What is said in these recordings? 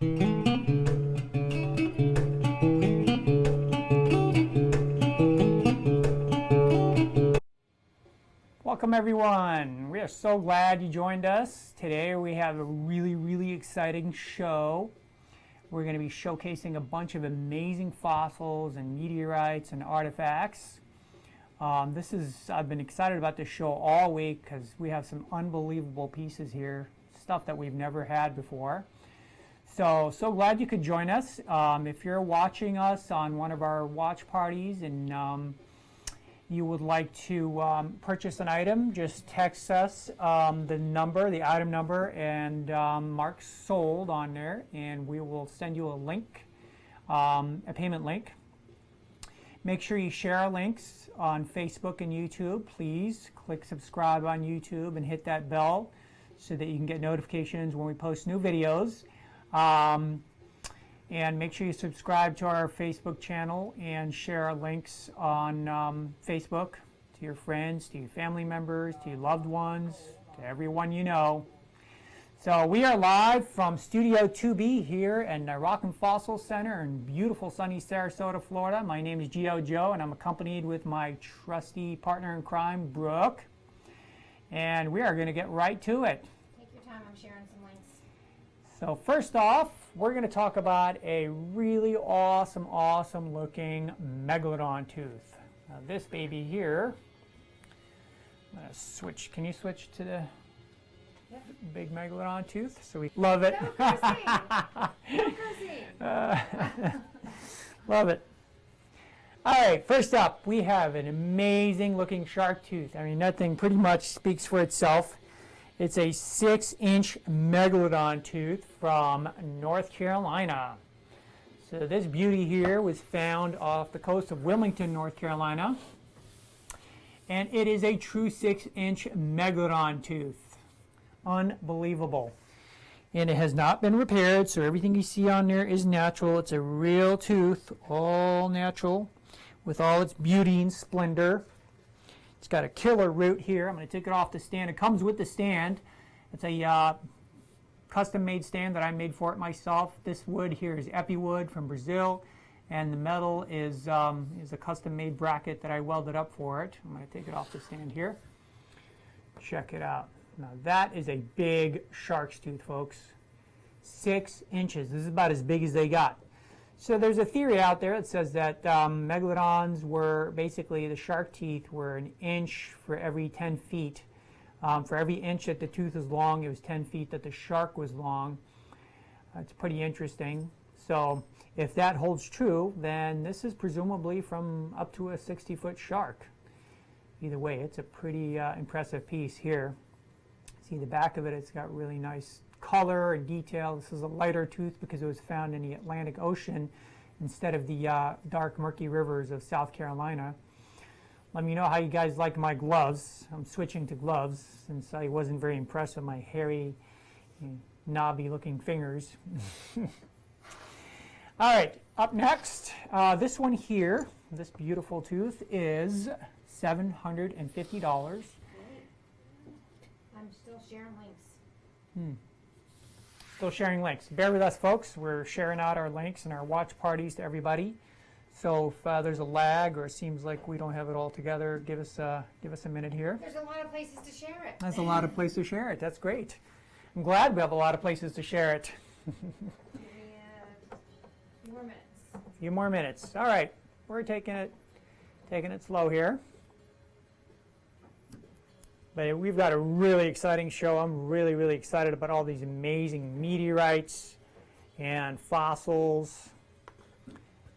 Welcome everyone. We are so glad you joined us. Today we have a really exciting show. We're going to be showcasing a bunch of amazing fossils and meteorites and artifacts. I've been excited about this show all week because we have some unbelievable pieces here, stuff that we've never had before. So glad you could join us. If you're watching us on one of our watch parties and you would like to purchase an item, just text us the item number, and mark sold on there, and we will send you a link, a payment link. Make sure you share our links on Facebook and YouTube. Please click subscribe on YouTube and hit that bell so that you can get notifications when we post new videos. And make sure you subscribe to our Facebook channel and share our links on Facebook to your friends, to your family members, to your loved ones, to everyone you know. So we are live from Studio 2B here in the Rock and Fossil Center in beautiful sunny Sarasota, Florida. My name is Geo Joe, and I'm accompanied with my trusty partner in crime, Brooke. And we are going to get right to it. Take your time, I'm sharing some links. So first off, we're going to talk about a really awesome looking megalodon tooth. Now this baby here, I'm going to switch. Can you switch to the big megalodon tooth? So we love it. No cursing. No cursing. Love it. All right, first up, we have an amazing looking shark tooth. I mean, that thing pretty much speaks for itself. It's a 6-inch megalodon tooth from North Carolina. So this beauty here was found off the coast of Wilmington, North Carolina. And it is a true 6-inch megalodon tooth. Unbelievable. And it has not been repaired, so everything you see on there is natural. It's a real tooth, all natural, with all its beauty and splendor. It's got a killer root here. I'm going to take it off the stand. It comes with the stand. It's a custom-made stand that I made for it myself. This wood here is epi wood from Brazil, and the metal is a custom-made bracket that I welded up for it. I'm going to take it off the stand here. Check it out. Now that is a big shark's tooth, folks. 6 inches. This is about as big as they got. So there's a theory out there that says that megalodons were basically, the shark teeth were an inch for every 10 feet. For every inch that the tooth is long, it was 10 feet that the shark was long. It's pretty interesting. So if that holds true, then this is presumably from up to a 60-foot shark. Either way, it's a pretty impressive piece here. See the back of it, it's got really nice color and detail. This is a lighter tooth because it was found in the Atlantic Ocean instead of the dark murky rivers of South Carolina. Let me know how you guys like my gloves. I'm switching to gloves since I wasn't very impressed with my hairy, knobby looking fingers. All right, up next, this one here, this beautiful tooth is $750. I'm still sharing links. Still sharing links. Bear with us, folks. We're sharing out our links and our watch parties to everybody. So if there's a lag or it seems like we don't have it all together, give us a minute here. There's a lot of places to share it. There's a lot of places to share it. That's great. I'm glad we have a lot of places to share it. Give me a few more minutes. A few more minutes. All right. We're taking it slow here. But we've got a really exciting show. I'm really excited about all these amazing meteorites and fossils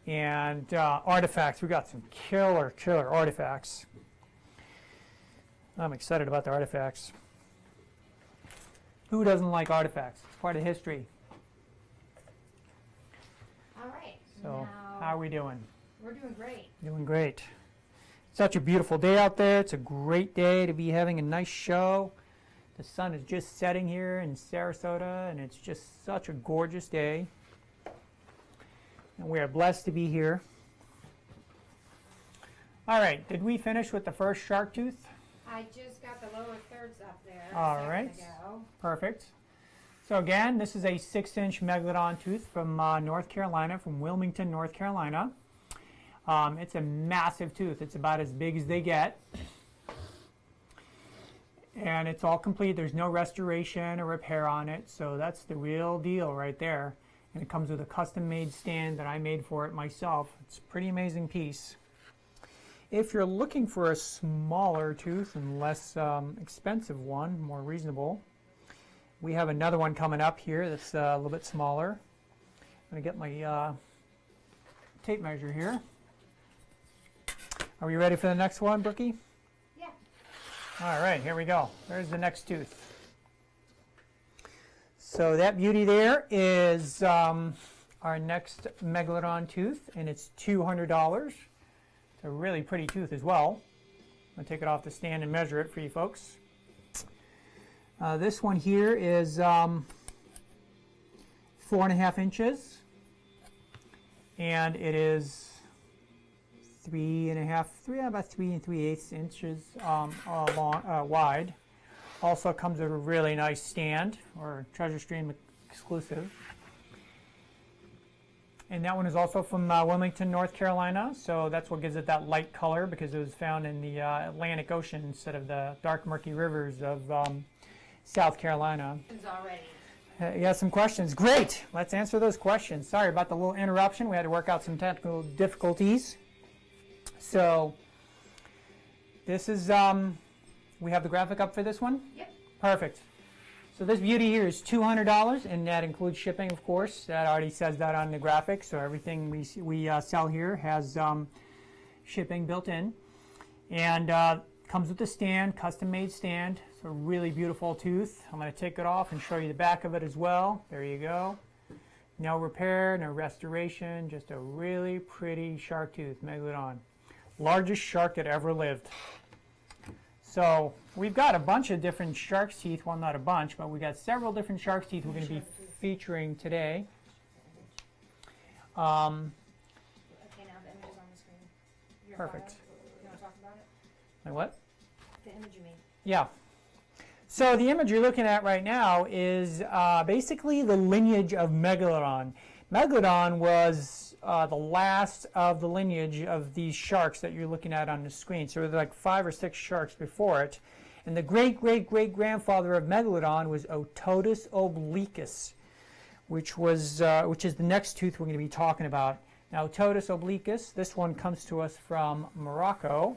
and artifacts. We've got some killer artifacts. I'm excited about the artifacts. Who doesn't like artifacts? It's part of history. All right. So now, how are we doing? We're doing great. Doing great. Such a beautiful day out there. It's a great day to be having a nice show. The sun is just setting here in Sarasota, and it's just such a gorgeous day. And we are blessed to be here. All right, did we finish with the first shark tooth? I just got the lower thirds up there. All right. Go. Perfect. So again, this is a 6-inch megalodon tooth from North Carolina, from Wilmington, North Carolina. It's a massive tooth. It's about as big as they get. And it's all complete. There's no restoration or repair on it, so that's the real deal right there. And it comes with a custom-made stand that I made for it myself. It's a pretty amazing piece. If you're looking for a smaller tooth and less expensive one, more reasonable, we have another one coming up here that's a little bit smaller. I'm going to get my tape measure here. Are we ready for the next one, Brookie? Yeah. All right, here we go. There's the next tooth. So that beauty there is our next megalodon tooth, and it's $200. It's a really pretty tooth as well. I'm going to take it off the stand and measure it for you folks. This one here is 4.5 inches, and it is about 3 3/8 inches wide. Also comes with a really nice stand, or Treasure Stream exclusive. And that one is also from Wilmington, North Carolina, so that's what gives it that light color, because it was found in the Atlantic Ocean instead of the dark murky rivers of South Carolina. Already. You have some questions? Great! Let's answer those questions. Sorry about the little interruption. We had to work out some technical difficulties. So this is, we have the graphic up for this one? Yep. Perfect. So this beauty here is $200, and that includes shipping, of course. That already says that on the graphic, so everything we sell here has shipping built in. And comes with the stand, custom-made stand. It's a really beautiful tooth. I'm going to take it off and show you the back of it as well. There you go. No repair, no restoration, just a really pretty shark tooth, megalodon. Largest shark that ever lived. So we've got a bunch of different shark's teeth. Well, not a bunch, but we've got several different shark's teeth we're going to be featuring today. Okay, now the image is on the screen. Your Perfect. photo. You want to talk about it? Like what? The image you made. Yeah. So the image you're looking at right now is basically the lineage of Megalodon. Megalodon was the last of the lineage of these sharks that you're looking at on the screen. So there were like 5 or 6 sharks before it. And the great-great-great-grandfather of Megalodon was Otodus obliquus, which is the next tooth we're going to be talking about. Now, Otodus obliquus, this one comes to us from Morocco.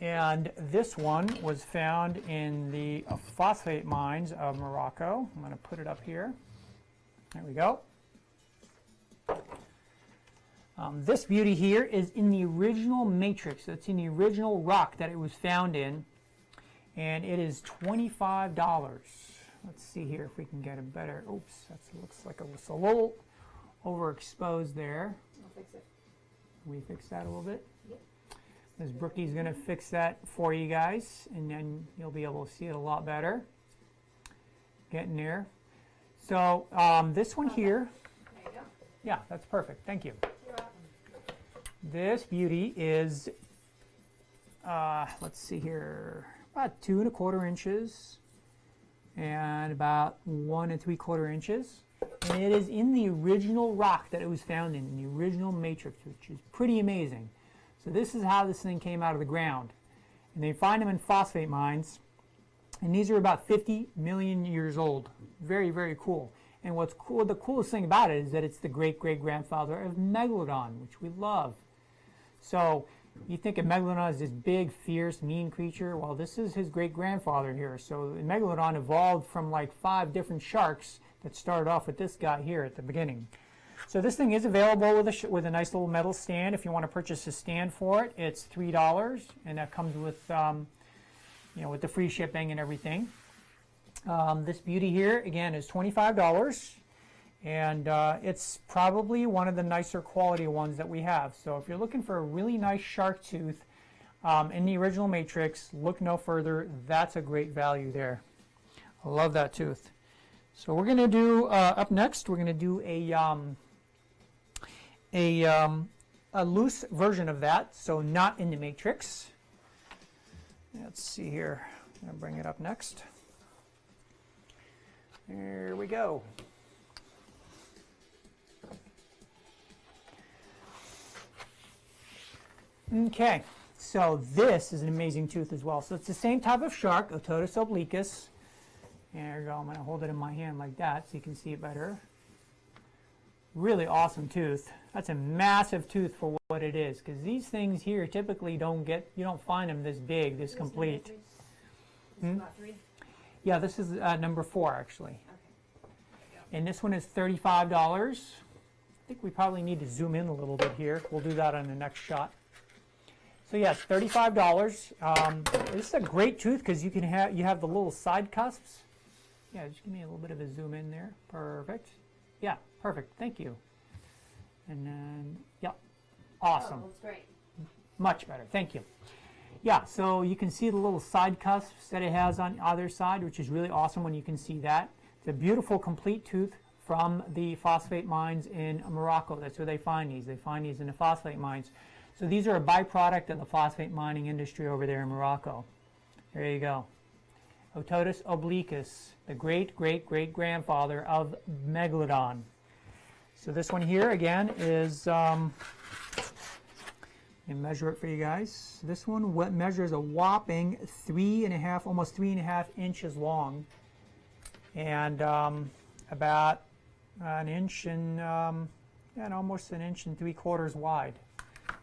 And this one was found in the phosphate mines of Morocco. I'm going to put it up here. There we go. This beauty here is in the original matrix. It's in the original rock that it was found in. And it is $25. Let's see here if we can get a better. Oops, that looks like it's a little overexposed there. I'll fix it. Can we fix that a little bit? Yep. Ms. Brookie's going to fix that for you guys, and then you'll be able to see it a lot better. Getting there. So this one here, There you go. yeah, that's perfect. Thank you. You're welcome. This beauty is, let's see here, about 2 1/4 inches and about 1 3/4 inches. And it is in the original rock that it was found in the original matrix, which is pretty amazing. So this is how this thing came out of the ground. And they find them in phosphate mines. And these are about 50 million years old. Very, very cool. And what's cool, the coolest thing about it is that it's the great-great-grandfather of Megalodon, which we love. So you think of Megalodon as this big, fierce, mean creature. Well, this is his great-grandfather here. So Megalodon evolved from like 5 different sharks that started off with this guy here at the beginning. So this thing is available with a nice little metal stand. If you want to purchase a stand for it, it's $3, and that comes with with the free shipping and everything. This beauty here again is $25, and it's probably one of the nicer quality ones that we have. So if you're looking for a really nice shark tooth in the original matrix, look no further. That's a great value there. I love that tooth. So we're going to do up next. We're going to do a loose version of that, so not in the matrix. Let's see here. I'm going to bring it up next. There we go. Okay, so this is an amazing tooth as well. So it's the same type of shark, Otodus obliquus. There you go. I'm going to hold it in my hand like that so you can see it better. Really awesome tooth. That's a massive tooth for what it is, because these things here typically you don't find them this big, this complete. This is about 3? Yeah, this is number 4 actually. Okay. And this one is $35. I think we probably need to zoom in a little bit here. We'll do that on the next shot. So yeah, it's $35. This is a great tooth because you have the little side cusps. Yeah, just give me a little bit of a zoom in there. Perfect. Yeah, perfect. Thank you. And then, yeah, awesome. Oh, looks great. Much better. Thank you. Yeah, so you can see the little side cusps that it has on either side, which is really awesome when you can see that. It's a beautiful, complete tooth from the phosphate mines in Morocco. That's where they find these. They find these in the phosphate mines. So these are a byproduct of the phosphate mining industry over there in Morocco. There you go. Otodus obliquus, the great-great-great-grandfather of Megalodon. So this one here, again, is, let me measure it for you guys. This one measures a whopping 3.5, almost 3.5 inches long, and about an inch and almost an inch and 3/4 wide.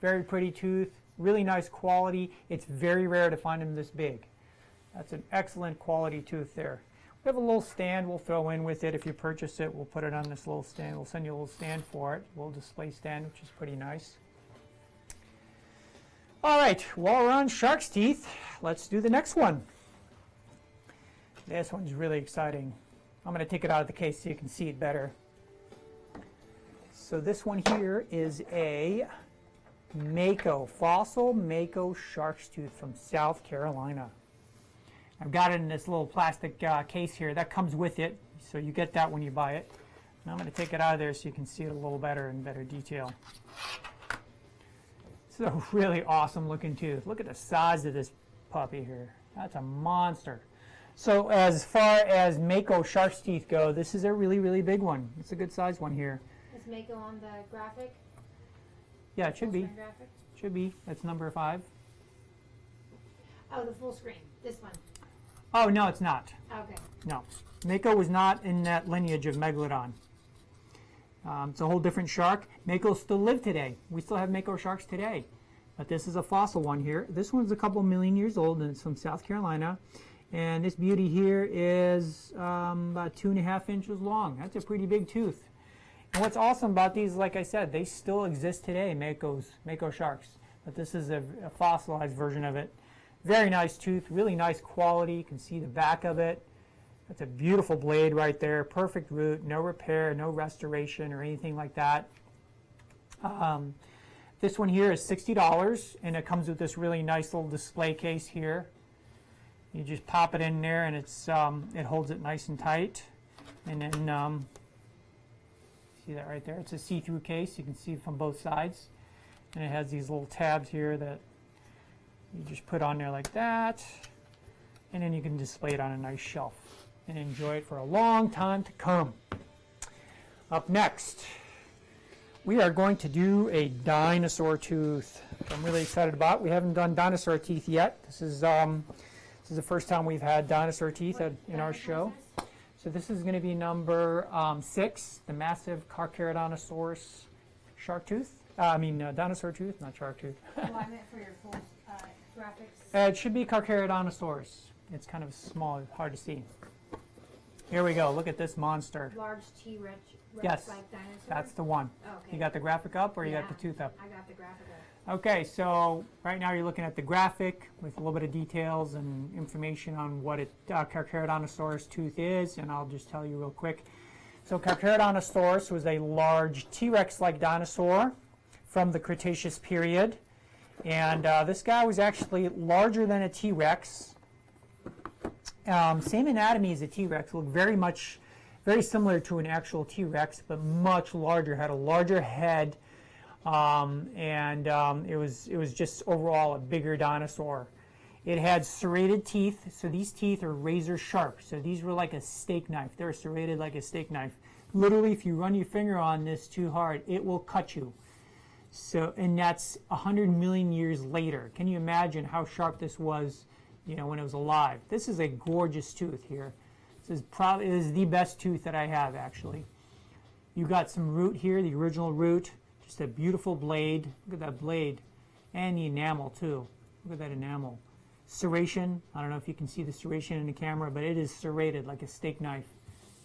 Very pretty tooth, really nice quality. It's very rare to find them this big. That's an excellent quality tooth there. We have a little stand we'll throw in with it. If you purchase it, we'll put it on this little stand. We'll send you a little stand for it, a little display stand, which is pretty nice. All right, while we're on shark's teeth, let's do the next one. This one's really exciting. I'm going to take it out of the case so you can see it better. So this one here is a Mako, fossil Mako shark's tooth from South Carolina. I've got it in this little plastic case here. That comes with it, so you get that when you buy it. And I'm going to take it out of there so you can see it a little better in better detail. It's a really awesome looking tooth. Look at the size of this puppy here. That's a monster. So as far as Mako shark's teeth go, this is a really, really big one. It's a good size one here. Is Mako on the graphic? Yeah, it should be. Graphic? Should be. That's number 5. Oh, the full screen. This one. Oh, no, it's not. Okay. No. Mako was not in that lineage of Megalodon. It's a whole different shark. Mako still live today. We still have Mako sharks today. But this is a fossil one here. This one's a couple million years old, and it's from South Carolina. And this beauty here is about 2.5 inches long. That's a pretty big tooth. And what's awesome about these, like I said, they still exist today, Mako sharks. But this is a fossilized version of it. Very nice tooth, really nice quality. You can see the back of it. That's a beautiful blade right there. Perfect root, no repair, no restoration or anything like that. This one here is $60, and it comes with this really nice little display case here. You just pop it in there, and it holds it nice and tight. And then, see that right there? It's a see-through case. You can see it from both sides. And it has these little tabs here that you just put on there like that. And then you can display it on a nice shelf and enjoy it for a long time to come. Up next, we are going to do a dinosaur tooth. I'm really excited about. We haven't done dinosaur teeth yet. This is the first time we've had dinosaur teeth in our show. So this is going to be number 6, the massive Carcharodontosaurus shark tooth. Dinosaur tooth, not shark tooth. Oh, I meant for your full graphics. It should be Carcharodontosaurus. It's kind of small, hard to see. Here we go. Look at this monster. Large T-Rex Yes, like dinosaur? that's the one. Oh, okay. You got the graphic up, or you got Yeah, the tooth up? I got the graphic up. Okay, so right now you're looking at the graphic with a little bit of details and information on what a Carcharodontosaurus tooth is, and I'll just tell you real quick. So Carcharodontosaurus was a large T-Rex-like dinosaur from the Cretaceous period, and this guy was actually larger than a T-Rex. Same anatomy as a T-Rex, looked very similar to an actual T-Rex, but much larger, had a larger head. It was just overall a bigger dinosaur. It had serrated teeth, so these teeth are razor sharp. So these were like a steak knife. They're serrated like a steak knife. Literally, if you run your finger on this too hard, it will cut you. So, and that's 100 million years later. Can you imagine how sharp this was, you know, when it was alive? This is a gorgeous tooth here. This is the best tooth that I have, actually. You got some root here, the original root, just a beautiful blade. Look at that blade, and the enamel too. Look at that enamel. Serration, I don't know if you can see the serration in the camera, but it is serrated like a steak knife.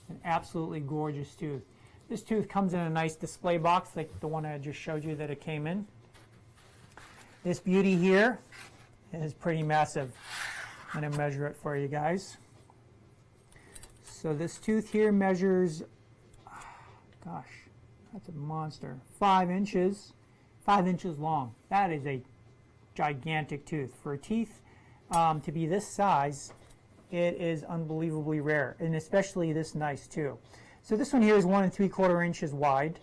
An absolutely gorgeous tooth. This tooth comes in a nice display box like the one I just showed you that it came in. This beauty here is pretty massive. I'm going to measure it for you guys. So this tooth here measures, gosh, that's a monster, 5 inches, 5 inches long. That is a gigantic tooth. For teeth to be this size, it is unbelievably rare, and especially this nice too. So this one here is 1 3/4 inches wide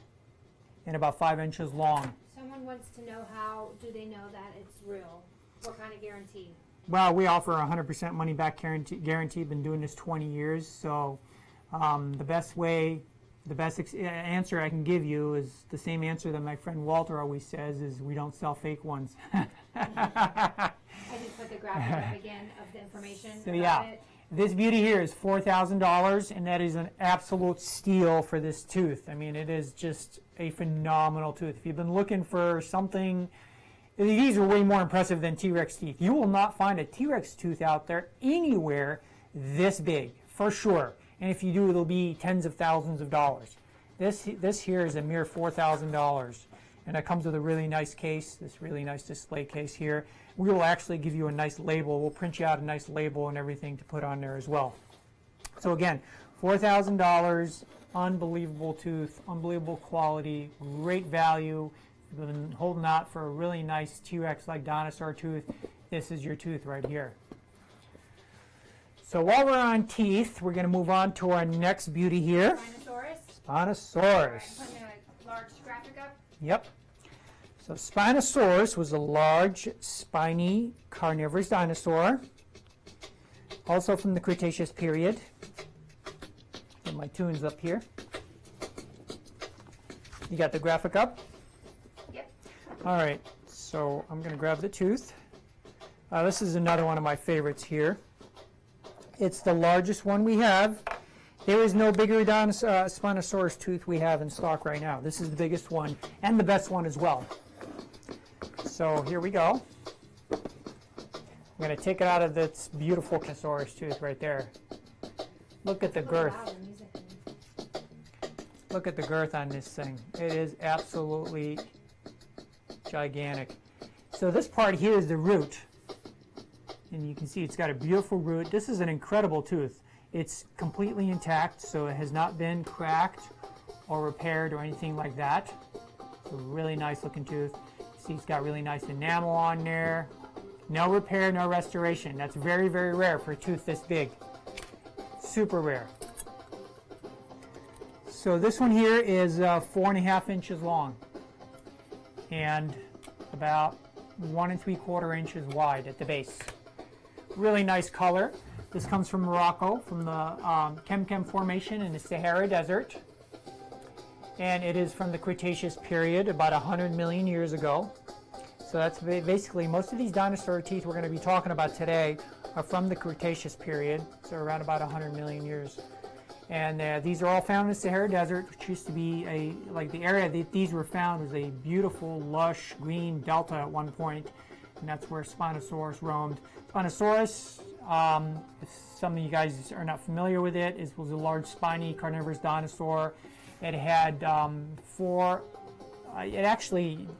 and about 5 inches long. Someone wants to know, how do they know that it's real? What kind of guarantee? Well, we offer a 100% money back guarantee. Been doing this 20 years, so the best answer I can give you is the same answer that my friend Walter always says, is we don't sell fake ones. I just put the graphic up again of the information So about yeah, it. this beauty here is $4,000, and that is an absolute steal for this tooth. I mean, it is just a phenomenal tooth. If you've been looking for something, these are way more impressive than T-Rex teeth. You will not find a T-Rex tooth out there anywhere this big, for sure. And if you do, it'll be tens of thousands of dollars. This here is a mere $4,000. And it comes with a really nice case, this really nice display case here. We will actually give you a nice label. We'll print you out a nice label and everything to put on there as well. So again, $4,000, unbelievable tooth, unbelievable quality, great value. If you've been holding out for a really nice T-Rex-like dinosaur tooth, this is your tooth right here. So while we're on teeth, we're going to move on to our next beauty here. Spinosaurus. Spinosaurus. I'm putting a large graphic up. Yep. So Spinosaurus was a large, spiny, carnivorous dinosaur, also from the Cretaceous period. Get my tunes up here. You got the graphic up? Yep. All right, so I'm going to grab the tooth. This is another one of my favorites here. It's the largest one we have. There is no bigger Spinosaurus tooth we have in stock right now. This is the biggest one and the best one as well. So here we go. I'm going to take it out of this beautiful Spinosaurus tooth right there. Look at the girth. Look at the girth on this thing. It is absolutely gigantic. So this part here is the root. And you can see it's got a beautiful root. This is an incredible tooth. It's completely intact, so it has not been cracked or repaired or anything like that. It's a really nice looking tooth. See, it's got really nice enamel on there. No repair, no restoration. That's very, very rare for a tooth this big. Super rare. So this one here is 4.5 inches long and about 1 3/4 inches wide at the base. Really nice color. This comes from Morocco, from the Kem Formation in the Sahara Desert. And it is from the Cretaceous period, about 100 million years ago. So that's basically, most of these dinosaur teeth we're going to be talking about today are from the Cretaceous period, so around about 100 million years. And these are all found in the Sahara Desert, which used to be the area that these were found was a beautiful, lush, green delta at one point, and that's where Spinosaurus roamed. Spinosaurus, if some of you guys are not familiar with it, was a large, spiny, carnivorous dinosaur. It had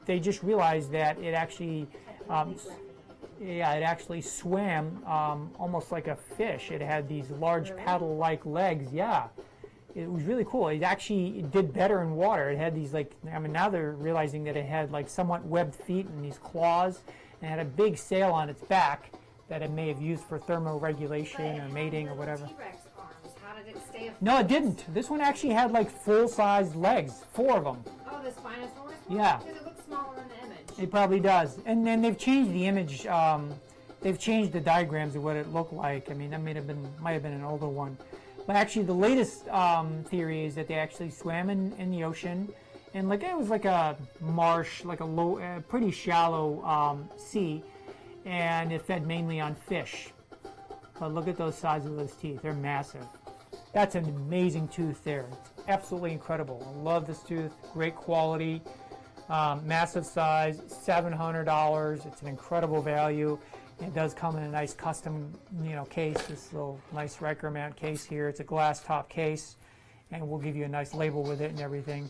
they just realized that it actually, it actually swam almost like a fish. It had these large paddle-like legs. Yeah, it was really cool. It actually did better in water. It had these now they're realizing that it had somewhat webbed feet and these claws, and it had a big sail on its back that it may have used for thermoregulation or mating or whatever. T-Rex arms. How did it stay afloat? No, it didn't. This one actually had full-sized legs, 4 of them. Oh, the Spinosaurus one? Yeah. Because it looks smaller in the image. It probably does. And then they've changed the image they've changed the diagrams of what it looked like. I mean, that might have been an older one. But actually, the latest theory is that they actually swam in the ocean, and like it was like a marsh, like a low, pretty shallow sea, and it fed mainly on fish. But look at those size of those teeth; they're massive. That's an amazing tooth there. It's absolutely incredible. I love this tooth. Great quality, massive size, $700. It's an incredible value. It does come in a nice custom, case. This little nice Riker mount case here. It's a glass top case, and we'll give you a nice label with it and everything.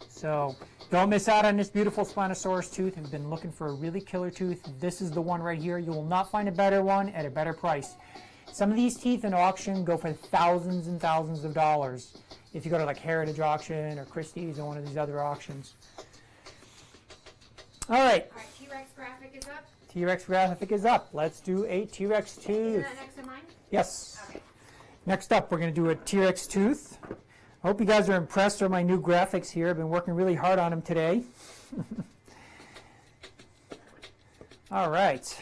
So don't miss out on this beautiful Spinosaurus tooth. If you've been looking for a really killer tooth, this is the one right here. You will not find a better one at a better price. Some of these teeth in auction go for thousands and thousands of dollars if you go to like Heritage Auction or Christie's or one of these other auctions. All right. T-Rex graphic is up. T-Rex graphic is up. Let's do a T-Rex tooth. Isn't that next to mine? Yes. Okay. Next up, we're going to do a T-Rex tooth. I hope you guys are impressed with my new graphics here. I've been working really hard on them today. All right.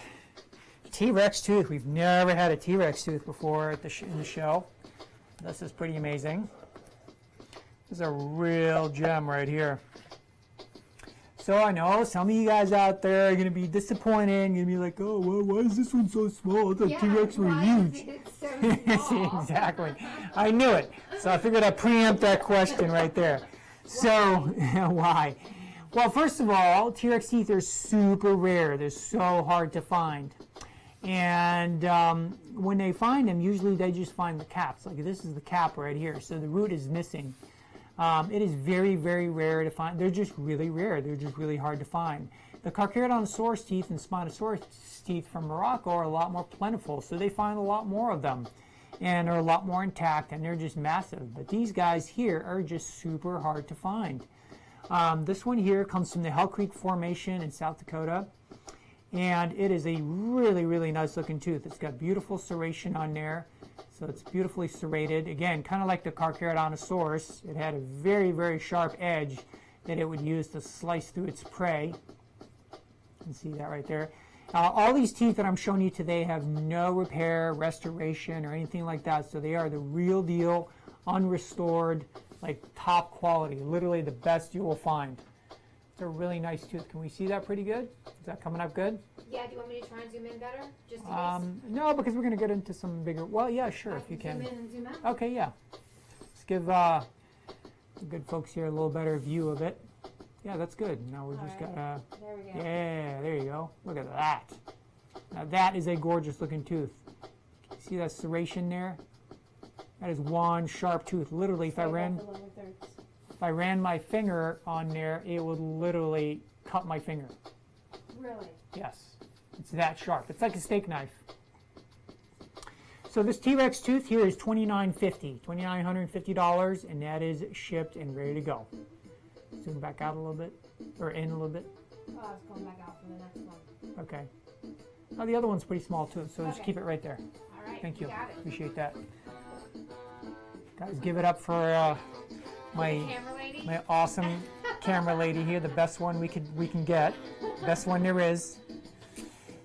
T-Rex tooth. We've never had a T-Rex tooth before at in the show. This is pretty amazing. This is a real gem right here. So I know some of you guys out there are going to be disappointed. You're going to be like, oh, well, why is this one so small? I thought T-Rex were huge. So Exactly. I knew it. So I figured I'd preempt that question right there. So, why? Well, first of all, T-Rex teeth are super rare. They're so hard to find. And when they find them, usually they just find the caps. Like this is the cap right here. So the root is missing. It is very, very rare to find. They're just really rare. They're just really hard to find. The Carcharodontosaurus teeth and Spinosaurus teeth from Morocco are a lot more plentiful, so they find a lot more of them. And are a lot more intact, and they're just massive. But these guys here are just super hard to find. This one here comes from the Hell Creek Formation in South Dakota. And it is a really, really nice looking tooth. It's got beautiful serration on there. So it's beautifully serrated. Again, kind of like the Carcharodontosaurus. It had a very, very sharp edge that it would use to slice through its prey. You can see that right there. All these teeth that I'm showing you today have no repair, restoration, or anything like that. So they are the real deal, unrestored, like top quality. Literally the best you will find. It's a really nice tooth. Can we see that pretty good? Is that coming up good? Yeah, do you want me to try and zoom in better? Just in case? No, because we're going to get into some bigger... Well, yeah, sure, if you can. Zoom in and zoom out? Okay, yeah. Let's give the good folks here a little better view of it. Yeah, that's good. Now we just got to... There we go. Yeah, there you go. Look at that. Now that is a gorgeous looking tooth. See that serration there? That is one sharp tooth. Literally, if I ran my finger on there, it would literally cut my finger. Really? Yes. It's that sharp. It's like a steak knife. So this T-Rex tooth here is $2,950, and that is shipped and ready to go. Zoom back out a little bit, or in a little bit. Oh, it's going back out for the next one. Okay. Now the other one's pretty small too, so just keep it right there. All right. Thank you. Got it. Appreciate that. Guys, give it up for my awesome camera lady here, the best one we can get, best one there is.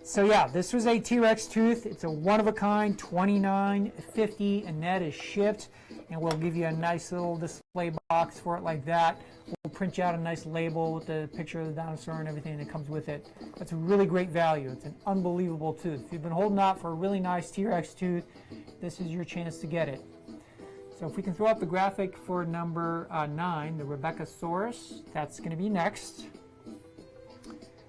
So yeah, this was a T-Rex tooth. It's a one-of-a-kind, $2,950, and that is shipped. And we'll give you a nice little display box for it like that. We'll print you out a nice label with the picture of the dinosaur and everything that comes with it. That's a really great value. It's an unbelievable tooth. If you've been holding out for a really nice T-Rex tooth, this is your chance to get it. So if we can throw up the graphic for number 9, the Rebeccasaurus, that's going to be next.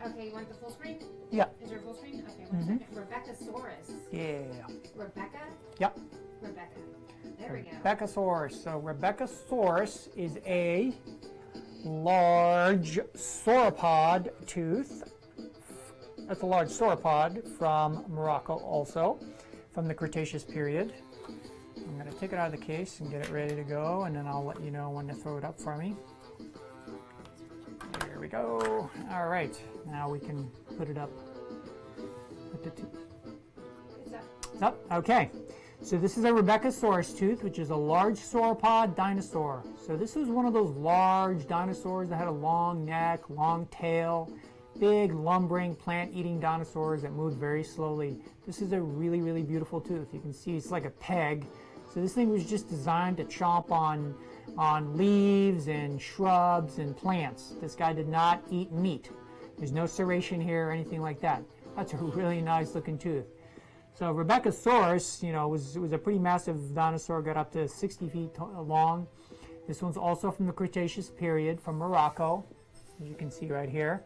Okay, you want the full screen? Yeah. Is there a full screen? Okay, one second. Rebeccasaurus. Yeah. Rebecca? Yep. Rebecca. There we go. Rebeccasaurus. So Rebeccasaurus is a large sauropod tooth. That's a large sauropod from Morocco also, from the Cretaceous period. I'm going to take it out of the case and get it ready to go, and then I'll let you know when to throw it up for me. There we go. All right, now we can put it up. It's up. It's up? Okay. So this is a Rebeccasaurus tooth, which is a large sauropod dinosaur. So this was one of those large dinosaurs that had a long neck, long tail, big lumbering plant-eating dinosaurs that moved very slowly. This is a really, really beautiful tooth. You can see it's like a peg. So this thing was just designed to chomp on leaves and shrubs and plants. This guy did not eat meat. There's no serration here or anything like that. That's a really nice looking tooth. So Rebeccasaurus, you know, was a pretty massive dinosaur, got up to 60 feet long. This one's also from the Cretaceous period, from Morocco, as you can see right here.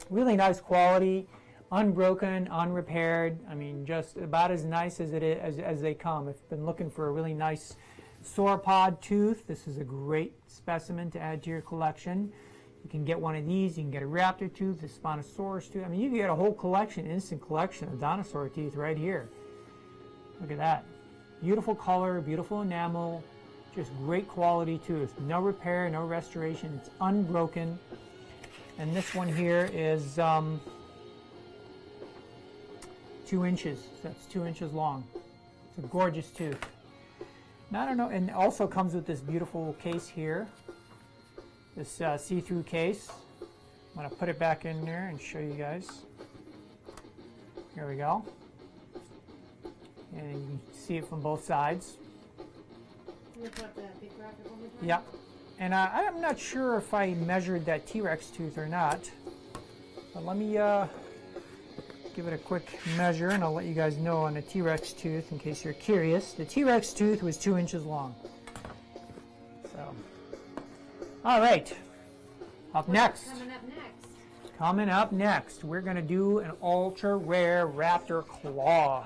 Really nice quality, unbroken, unrepaired. I mean, just about as nice as it is as they come. If you've been looking for a really nice sauropod tooth, this is a great specimen to add to your collection. You can get one of these. You can get a raptor tooth, a Spinosaurus tooth. I mean, you can get a whole collection, instant collection of dinosaur teeth right here. Look at that. Beautiful color, beautiful enamel, just great quality tooth. No repair, no restoration. It's unbroken. And this one here is 2 inches. So that's 2 inches long. It's a gorgeous tooth. Now, I don't know, and it also comes with this beautiful case here. This see-through case. I'm going to put it back in there and show you guys. Here we go. And you can see it from both sides. Yep. And I'm not sure if I measured that T-Rex tooth or not. But let me give it a quick measure, and I'll let you guys know on the T-Rex tooth in case you're curious. The T-Rex tooth was 2 inches long. So, all right. Up next. Coming up next, we're going to do an ultra rare raptor claw.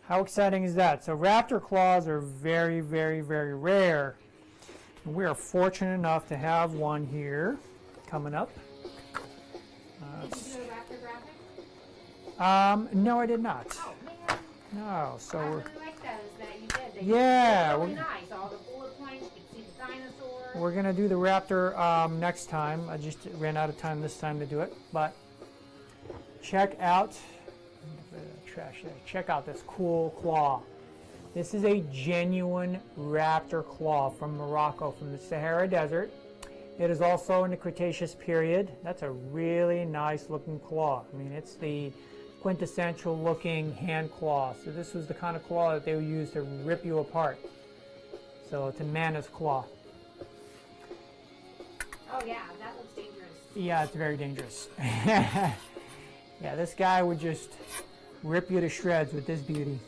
How exciting is that? So raptor claws are very, very, very rare. And we are fortunate enough to have one here coming up. Did you do a raptor graphic? No, I did not. Oh, man. No, so I we're, really like those that you did. Yeah, They're really we're- nice. All the bullet points, you can see the dinosaur. we're going to do the raptor next time. I just ran out of time this time to do it. But check out, trash there. Check out this cool claw. This is a genuine raptor claw from Morocco, from the Sahara Desert. It is also in the Cretaceous period. That's a really nice looking claw. I mean, it's the quintessential looking hand claw. So this was the kind of claw that they would use to rip you apart. So it's a mammoth claw. Oh yeah, that looks dangerous. Yeah, it's very dangerous. Yeah, this guy would just rip you to shreds with this beauty.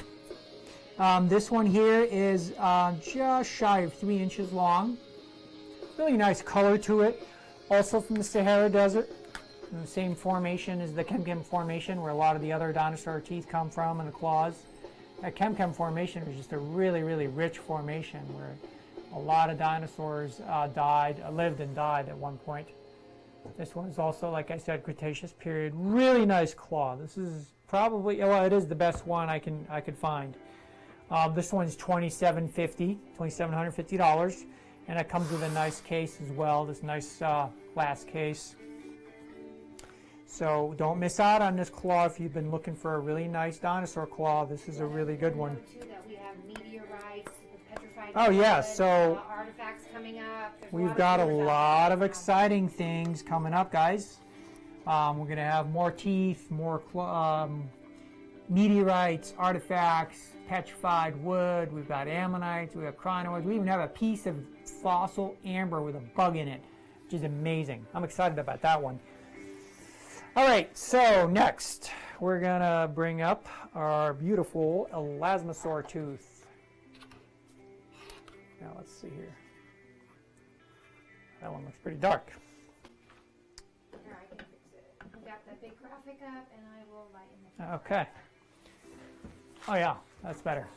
This one here is just shy of 3 inches long. Really nice color to it. Also from the Sahara Desert. The same formation as the Kem Formation, where a lot of the other dinosaur teeth come from and the claws. That Kem Formation was just a really, really rich formation where a lot of dinosaurs lived and died at one point. This one is also, like I said, Cretaceous period. Really nice claw. This is probably, well, it is the best one I could find. This one's $2,750, and it comes with a nice case as well. This nice glass case. So don't miss out on this claw if you've been looking for a really nice dinosaur claw. This is a really good one. Too, that we have meteorites, petrified Oh yeah, wood, so artifacts coming up. There's we've got a tours out lot there of now. exciting things coming up, guys. We're going to have more teeth, more meteorites, artifacts, petrified wood. We've got ammonites, we have crinoids. We even have a piece of fossil amber with a bug in it, which is amazing. I'm excited about that one. All right, so next we're going to bring up our beautiful elasmosaur tooth. Now let's see here. That one looks pretty dark. Here, I can fix it. I've got that big graphic up, and I will lighten it. Okay. Oh yeah, that's better.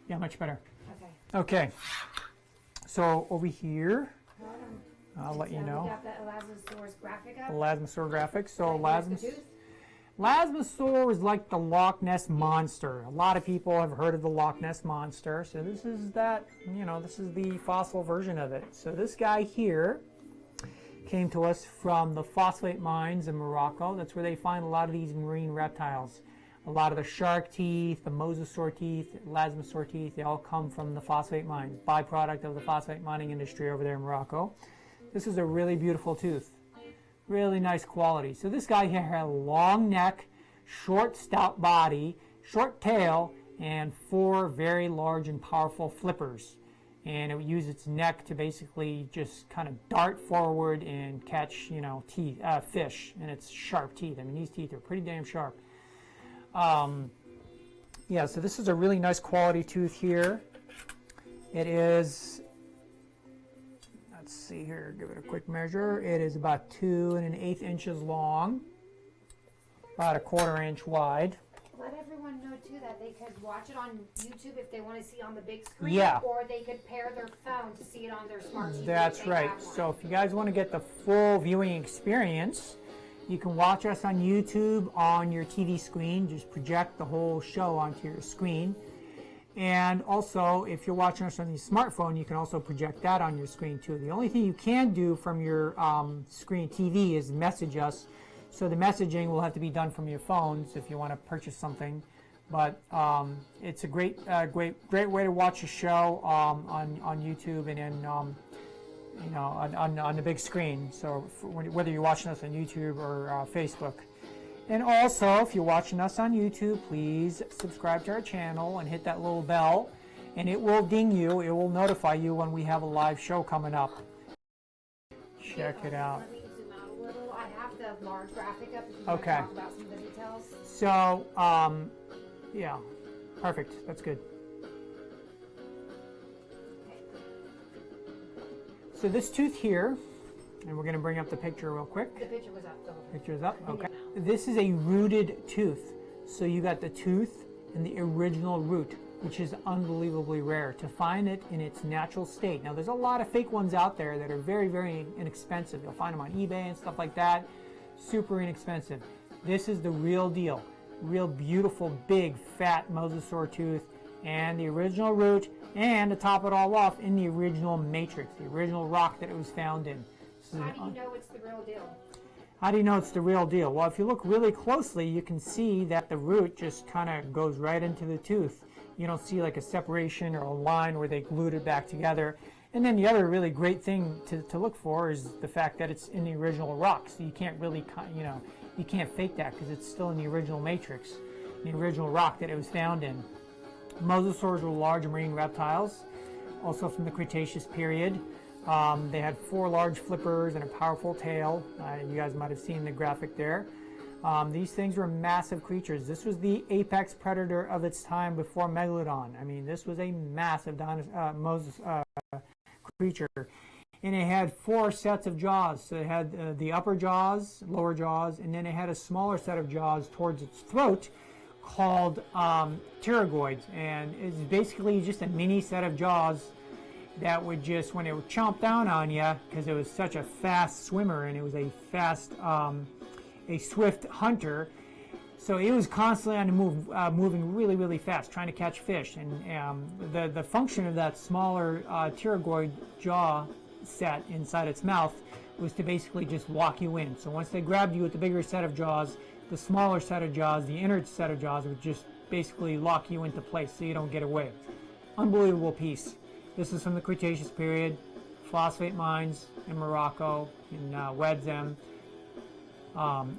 Yeah, much better. Okay. Okay. So over here, I'll let you We know. got the Elazosaurus graphic up. Elasmosaur graphics. So Here's the tooth. Elasmosaur is like the Loch Ness Monster. A lot of people have heard of the Loch Ness Monster. So this is that, this is the fossil version of it. So this guy here came to us from the phosphate mines in Morocco. That's where they find a lot of these marine reptiles. A lot of the shark teeth, the mosasaur teeth, elasmosaur teeth, they all come from the phosphate mines, byproduct of the phosphate mining industry over there in Morocco. This is a really beautiful tooth. Really nice quality. So this guy here had a long neck, short stout body, short tail, and 4 very large and powerful flippers. And it would use its neck to basically just kind of dart forward and catch, you know, fish, and its sharp teeth. I mean, these teeth are pretty damn sharp. Yeah, so this is a really nice quality tooth here. It is, let's see here, give it a quick measure. It is about 2 1/8 inches long, about 1/4 inch wide. Let everyone know too that they could watch it on YouTube if they want to see on the big screen, Yeah. or they could pair their phone to see it on their smart TV. That's if they right. have one. So if you guys want to get the full viewing experience, you can watch us on YouTube on your TV screen. Just project the whole show onto your screen. And also, if you're watching us on your smartphone, you can also project that on your screen too. The only thing you can do from your screen TV is message us. So the messaging will have to be done from your phones if you want to purchase something. But it's a great way to watch a show on YouTube and in you know, on the big screen. So whether you're watching us on YouTube or Facebook. And also, if you're watching us on YouTube, please subscribe to our channel and hit that little bell, and it will ding you. It will notify you when we have a live show coming up. Check it out. Let me zoom out a little. I have the large graphic up if you Okay. want to talk about some of the details. So, yeah, perfect. That's good. So this tooth here, and we're going to bring up the picture real quick. The picture was up. So Picture's up. Okay. This is a rooted tooth. So you got the tooth and the original root, which is unbelievably rare to find it in its natural state. Now there's a lot of fake ones out there that are very, very inexpensive. You'll find them on eBay and stuff like that. Super inexpensive. This is the real deal. Real beautiful, big, fat mosasaur tooth, and the original root, and to top it all off, in the original matrix, the original rock that it was found in. how do you know it's the real deal? How do you know it's the real deal? Well, if you look really closely, you can see that the root just kind of goes right into the tooth. You don't see like a separation or a line where they glued it back together. And then the other really great thing to look for is the fact that it's in the original rock. So you can't really, you know, you can't fake that because it's still in the original matrix, the original rock that it was found in. Mosasaurs were large marine reptiles, also from the Cretaceous period. They had 4 large flippers and a powerful tail. You guys might have seen the graphic there. These things were massive creatures. This was the apex predator of its time before Megalodon. I mean, this was a massive creature. And it had 4 sets of jaws. So it had the upper jaws, lower jaws, and then it had a smaller set of jaws towards its throat called pterygoids. And it's basically just a mini set of jaws that would just, when it would chomp down on you, because it was such a fast swimmer and it was a fast, a swift hunter, so it was constantly on the move, moving really, really fast, trying to catch fish. And the function of that smaller pterygoid jaw set inside its mouth was to basically just lock you in. So once they grabbed you with the bigger set of jaws, the smaller set of jaws, the inner set of jaws, would just basically lock you into place so you don't get away. Unbelievable piece. This is from the Cretaceous period, phosphate mines in Morocco, in Wedzem.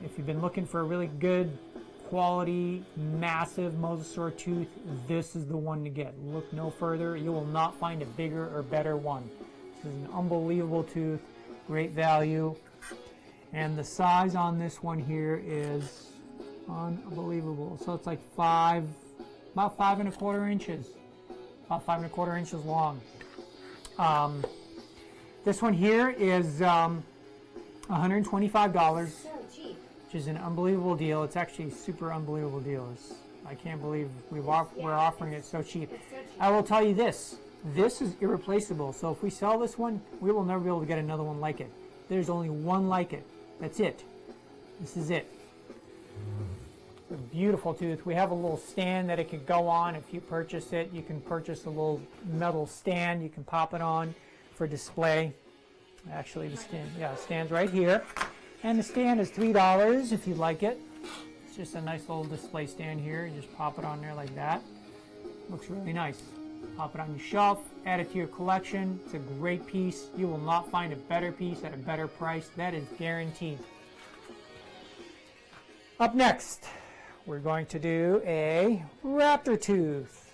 If you've been looking for a really good quality, massive mosasaur tooth, this is the one to get. Look no further. You will not find a bigger or better one. This is an unbelievable tooth, great value. And the size on this one here is unbelievable. So it's like about 5 1/4 inches. About 5 1/4 inches long. This one here is $125. So cheap. Which is an unbelievable deal. It's actually a super unbelievable deal. I can't believe we're offering it so cheap. It's so cheap. I will tell you this. This is irreplaceable. So if we sell this one, we will never be able to get another one like it. There's only one like it. That's it. This is it. It's a beautiful tooth. We have a little stand that it could go on. If you purchase it, you can purchase a little metal stand. You can pop it on for display. Actually, the stand, yeah, it stands right here. And the stand is $3 if you like it. It's just a nice little display stand here. You just pop it on there like that. Looks really nice. Pop it on your shelf, add it to your collection. It's a great piece. You will not find a better piece at a better price. That is guaranteed. Up next, we're going to do a raptor tooth.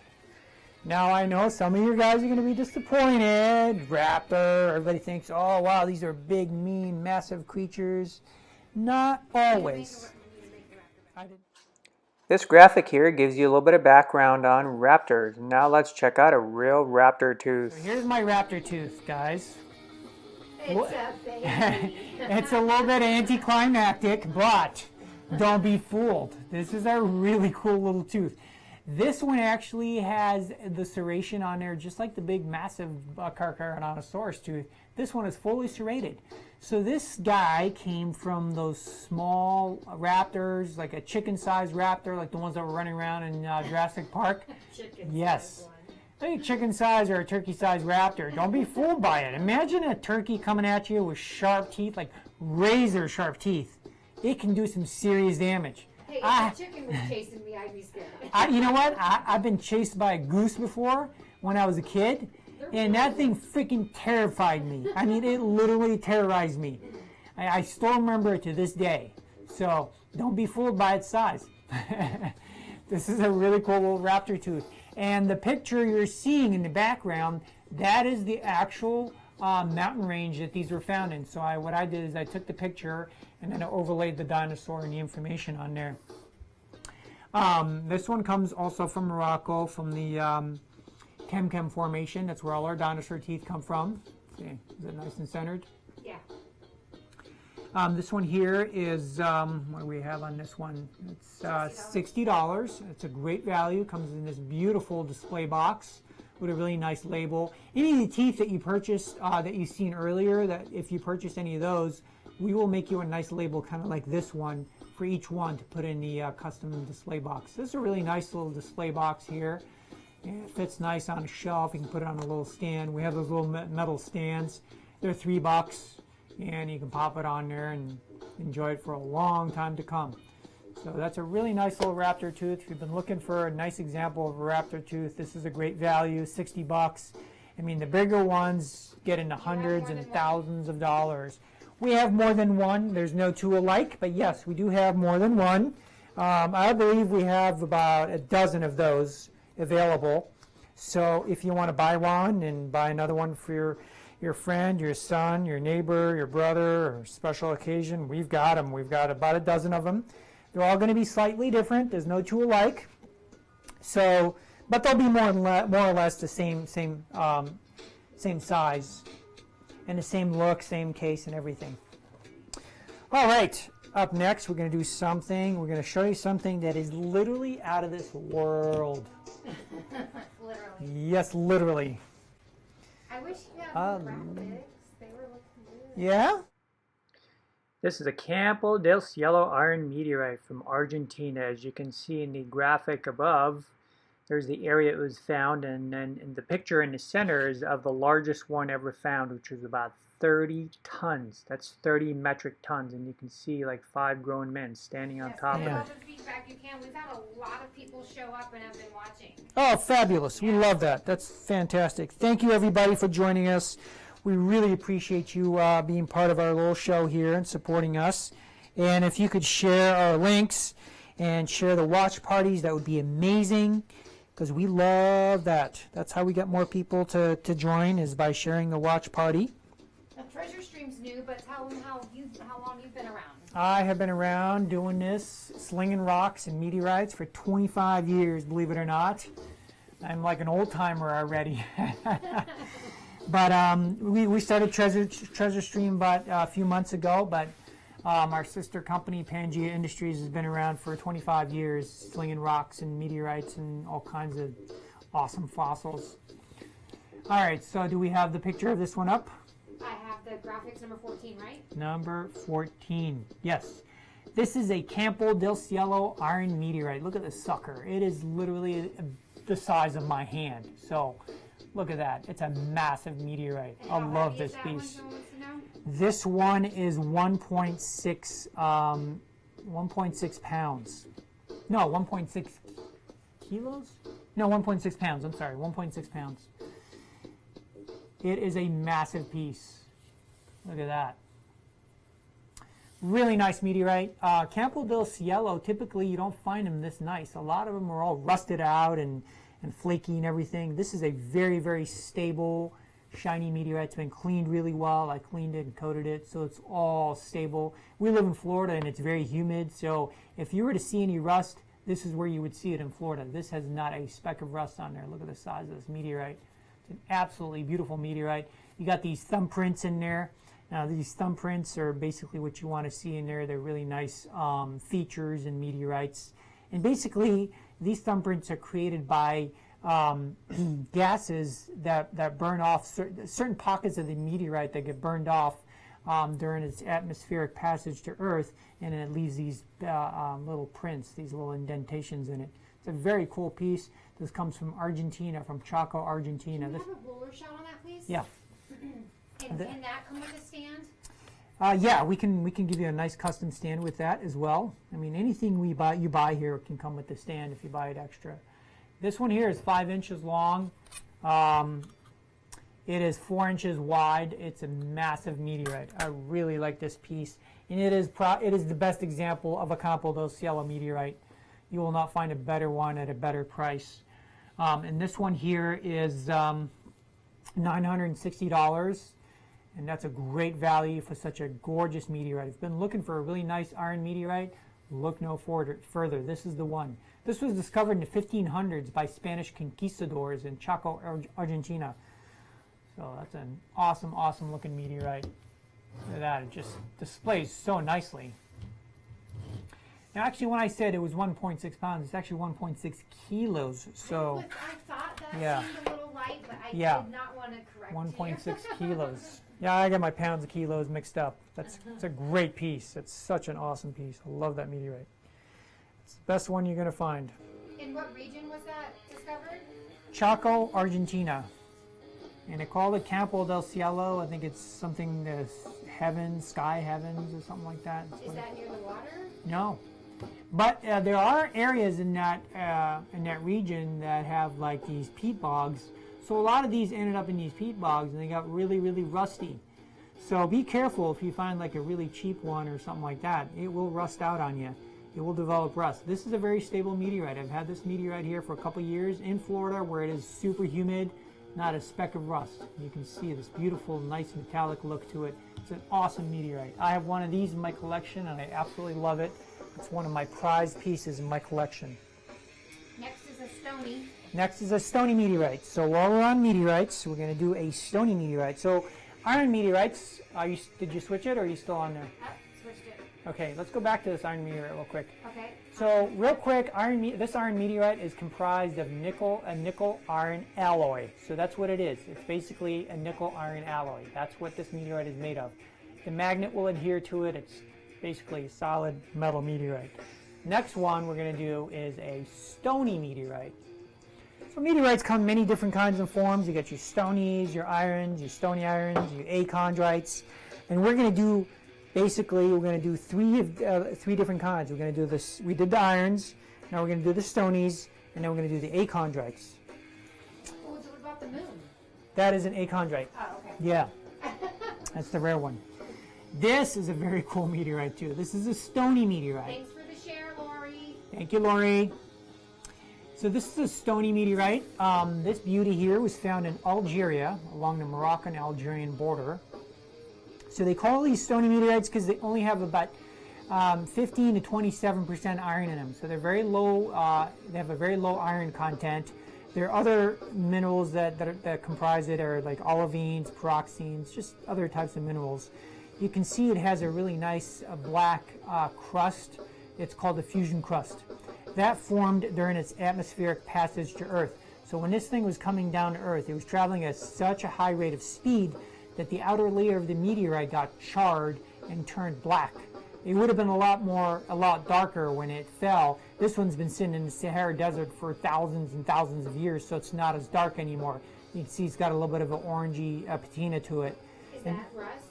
Now I know some of you guys are going to be disappointed. Raptor, everybody thinks, oh wow, these are big, mean, massive creatures. Not always. This graphic here gives you a little bit of background on raptors. Now let's check out a real raptor tooth. So here's my raptor tooth, guys. It's a baby. It's a little bit anticlimactic, but don't be fooled. This is a really cool little tooth. This one actually has the serration on there, just like the big, massive Carcharodontosaurus tooth. This one is fully serrated. So this guy came from those small raptors, like a chicken-sized raptor, like the ones that were running around in Jurassic Park. Yes. Like a chicken-sized or a turkey-sized raptor. Don't be fooled by it. Imagine a turkey coming at you with sharp teeth, like razor-sharp teeth. It can do some serious damage. Hey, if a chicken was chasing me, I'd be scared. You know what? I've been chased by a goose before when I was a kid, and that thing freaking terrified me. I mean, it literally terrorized me. I still remember it to this day. So don't be fooled by its size. This is a really cool little raptor tooth. And the picture you're seeing in the background, that is the actual mountain range that these were found in. So what I did is I took the picture and then I overlaid the dinosaur and the information on there. This one comes also from Morocco, from the Kem Formation. That's where all our dinosaur teeth come from. See, is it nice and centered? Yeah. This one here is, what do we have on this one? It's $60. It's a great value. Comes in this beautiful display box with a really nice label. Any of the teeth that you purchased, that you've seen earlier, that if you purchase any of those, we will make you a nice label kind of like this one for each one to put in the custom display box. This is a really nice little display box here. And it fits nice on a shelf. You can put it on a little stand. We have those little metal stands. They're $3, and you can pop it on there and enjoy it for a long time to come. So that's a really nice little raptor tooth. If you've been looking for a nice example of a raptor tooth, this is a great value, $60. I mean, the bigger ones get into hundreds and thousands of dollars. We have more than one. There's no two alike, but yes, we do have more than one. I believe we have about a dozen of those available. So if you want to buy one and buy another one for your friend, your son, your neighbor, your brother, or special occasion, we've got them. We've got about a dozen of them. They're all going to be slightly different. There's no two alike. So, but they'll be more or less the same size and the same look, same case, and everything. All right. Up next, we're going to do something. We're going to show you something that is literally out of this world. Literally. Yes, literally. I wish you had graphics. They were looking good. Yeah? This is a Campo del Cielo iron meteorite from Argentina. As you can see in the graphic above, there's the area it was found, and then in the picture in the center is of the largest one ever found, which was about 30 tons. That's 30 metric tons, and you can see like 5 grown men standing on top of it. All the feedback you can. We've had a lot of people show up and have been watching. Oh, fabulous. We love that. That's fantastic. Thank you, everybody, for joining us. We really appreciate you being part of our little show here and supporting us. And if you could share our links and share the watch parties, that would be amazing, because we love that. That's how we get more people to join, is by sharing the watch party. Now, Treasure Stream's new, but tell them how long you've been around. I have been around doing this, slinging rocks and meteorites, for 25 years, believe it or not. I'm like an old-timer already. But we started Treasure Stream about a few months ago, but our sister company, Pangea Industries, has been around for 25 years, slinging rocks and meteorites and all kinds of awesome fossils. All right, so do we have the picture of this one up? I have the graphics number 14, right? Number 14, yes. This is a Campo del Cielo iron meteorite. Look at this sucker. It is literally the size of my hand. So look at that. It's a massive meteorite. I love this piece. This one is 1.6 pounds. No, 1.6 kilos? No, 1.6 pounds. I'm sorry, 1.6 pounds. It is a massive piece. Look at that. Really nice meteorite. Campo del Cielo, typically you don't find them this nice. A lot of them are all rusted out and flaky and everything. This is a very, very stable, shiny meteorite. It's been cleaned really well. I cleaned it and coated it, so it's all stable. We live in Florida and it's very humid, so if you were to see any rust, this is where you would see it in Florida. This has not a speck of rust on there. Look at the size of this meteorite. It's an absolutely beautiful meteorite. You got these thumbprints in there. Now these thumbprints are basically what you want to see in there. They're really nice features in meteorites. And basically these thumbprints are created by gases that burn off certain pockets of the meteorite that get burned off during its atmospheric passage to Earth, and it leaves these little prints, these little indentations in it. It's a very cool piece. This comes from Argentina, from Chaco, Argentina. Can you have a roller shot on that, please? Yeah. And can that come with a stand? Yeah, we can give you a nice custom stand with that as well. I mean, anything you buy here can come with the stand if you buy it extra. This one here is 5 inches long. It is 4 inches wide. It's a massive meteorite. I really like this piece, and it is the best example of a Campo del Cielo meteorite. You will not find a better one at a better price. And this one here is $960. And that's a great value for such a gorgeous meteorite. If you've been looking for a really nice iron meteorite, look no further. This is the one. This was discovered in the 1500s by Spanish conquistadors in Chaco, Argentina. So that's an awesome, awesome looking meteorite. Look at that, it just displays so nicely. Now actually when I said it was 1.6 pounds, it's actually 1.6 kilos. So I thought that yeah. seemed a little light, but I did not want to correct 1.6 kilos. Yeah, I got my pounds and kilos mixed up. It's a great piece. It's such an awesome piece. I love that meteorite. It's the best one you're going to find. In what region was that discovered? Chaco, Argentina. And they call it Campo del Cielo. I think it's something that's heavens, sky heavens, or something like that. Is that near the water? No. But there are areas in that region that have like these peat bogs. So a lot of these ended up in these peat bogs, and they got really, really rusty. So be careful if you find like a really cheap one or something like that. It will rust out on you. It will develop rust. This is a very stable meteorite. I've had this meteorite here for a couple years in Florida where it is super humid, not a speck of rust. You can see this beautiful, nice metallic look to it. It's an awesome meteorite. I have one of these in my collection, and I absolutely love it. It's one of my prized pieces in my collection. Next is a stony. Next is a stony meteorite. So while we're on meteorites, we're going to do a stony meteorite. So iron meteorites, did you switch it or are you still on there? Switched it. Okay, let's go back to this iron meteorite real quick. Okay. So real quick, this iron meteorite is comprised of a nickel-iron alloy. So that's what it is. It's basically a nickel-iron alloy. That's what this meteorite is made of. The magnet will adhere to it. It's basically a solid metal meteorite. Next one we're going to do is a stony meteorite. So meteorites come in many different kinds and forms. You got your stonies, your irons, your stony irons, your achondrites, and we're going to do three different kinds. We're going to do this. We did the irons. Now we're going to do the stonies, and then we're going to do the achondrites. Oh, so what about the moon? That is an achondrite. Oh, okay. Yeah, that's the rare one. This is a very cool meteorite too. This is a stony meteorite. Thanks for the share, Lori. Thank you, Lori. So this is a stony meteorite. This beauty here was found in Algeria, along the Moroccan-Algerian border. So they call these stony meteorites because they only have about 15 to 27% iron in them. So they're very low. They have a very low iron content. There are other minerals that comprise it, are like olivines, pyroxenes, just other types of minerals. You can see it has a really nice black crust. It's called the fusion crust. That formed during its atmospheric passage to Earth. So when this thing was coming down to Earth, it was traveling at such a high rate of speed that the outer layer of the meteorite got charred and turned black. It would have been a lot darker when it fell. This one's been sitting in the Sahara Desert for thousands and thousands of years, so it's not as dark anymore. You can see it's got a little bit of an orangey patina to it. Is that rust?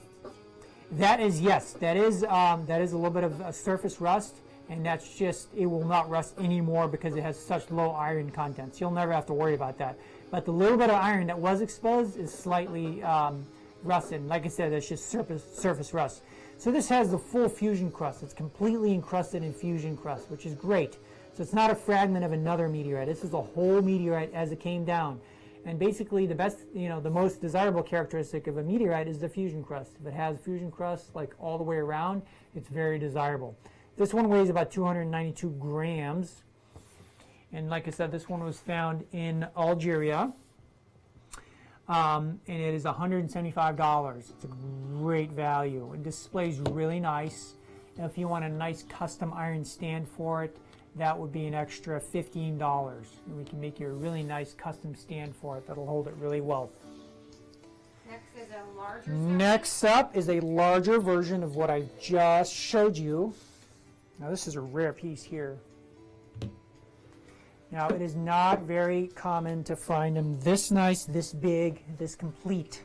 That is, yes, that is a little bit of a surface rust. And that's just, it will not rust anymore because it has such low iron contents. You'll never have to worry about that. But the little bit of iron that was exposed is slightly rusted. Like I said, it's just surface rust. So this has the full fusion crust. It's completely encrusted in fusion crust, which is great. So it's not a fragment of another meteorite. This is the whole meteorite as it came down. And basically the best, the most desirable characteristic of a meteorite is the fusion crust. If it has fusion crust like all the way around, it's very desirable. This one weighs about 292 grams. And like I said, this one was found in Algeria. And it is $175. It's a great value. It displays really nice. And if you want a nice custom iron stand for it, that would be an extra $15. And we can make you a really nice custom stand for it that'll hold it really well. Next is a larger section. Next up is a larger version of what I just showed you. Now this is a rare piece here. Now it is not very common to find them this nice, this big, this complete.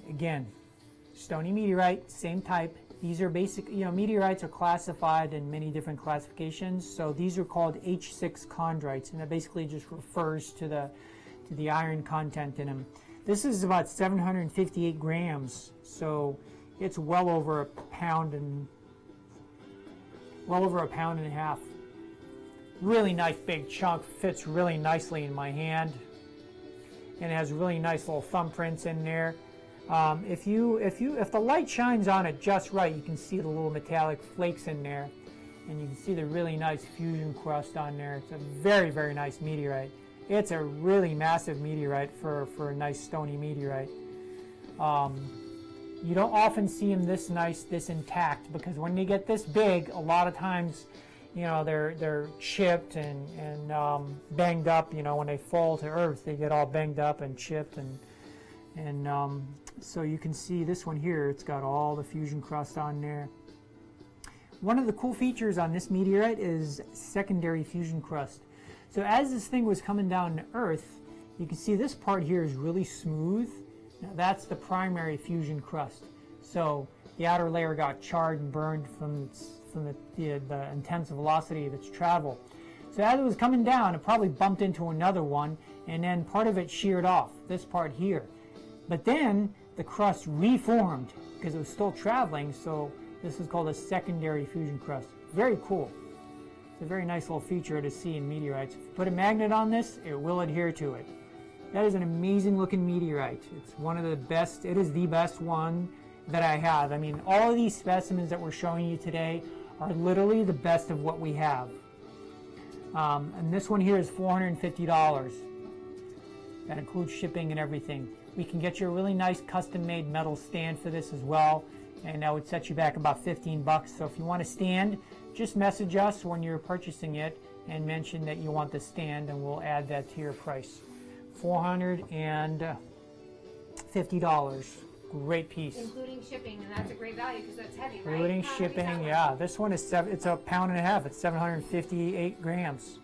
Again, stony meteorite, same type. These are basic, meteorites are classified in many different classifications. So these are called H6 chondrites, and that basically just refers to the iron content in them. This is about 758 grams, so it's well over a pound and a half. Really nice big chunk, fits really nicely in my hand, and it has really nice little thumbprints in there. If the light shines on it just right, you can see the little metallic flakes in there, and you can see the really nice fusion crust on there. It's a very, very nice meteorite. It's a really massive meteorite for a nice stony meteorite. You don't often see them this nice, this intact, because when they get this big, a lot of times, they're chipped and banged up. When they fall to earth, they get all banged up and chipped, and so you can see this one here. It's got all the fusion crust on there. One of the cool features on this meteorite is secondary fusion crust. So as this thing was coming down to earth, you can see this part here is really smooth. Now that's the primary fusion crust. So the outer layer got charred and burned from the intense velocity of its travel. So as it was coming down, it probably bumped into another one, and then part of it sheared off, this part here. But then the crust reformed because it was still traveling, so this is called a secondary fusion crust. Very cool. It's a very nice little feature to see in meteorites. If you put a magnet on this, it will adhere to it. That is an amazing looking meteorite. It's one of the best, it is the best one that I have. I mean, all of these specimens that we're showing you today are literally the best of what we have. And this one here is $450. That includes shipping and everything. We can get you a really nice custom-made metal stand for this as well, and that would set you back about 15 bucks. So if you want a stand, just message us when you're purchasing it and mention that you want the stand, and we'll add that to your price. $450. Great piece. Including shipping, and that's a great value because that's heavy, right? Including shipping, yeah. This one is it's a pound and a half. It's 758 grams.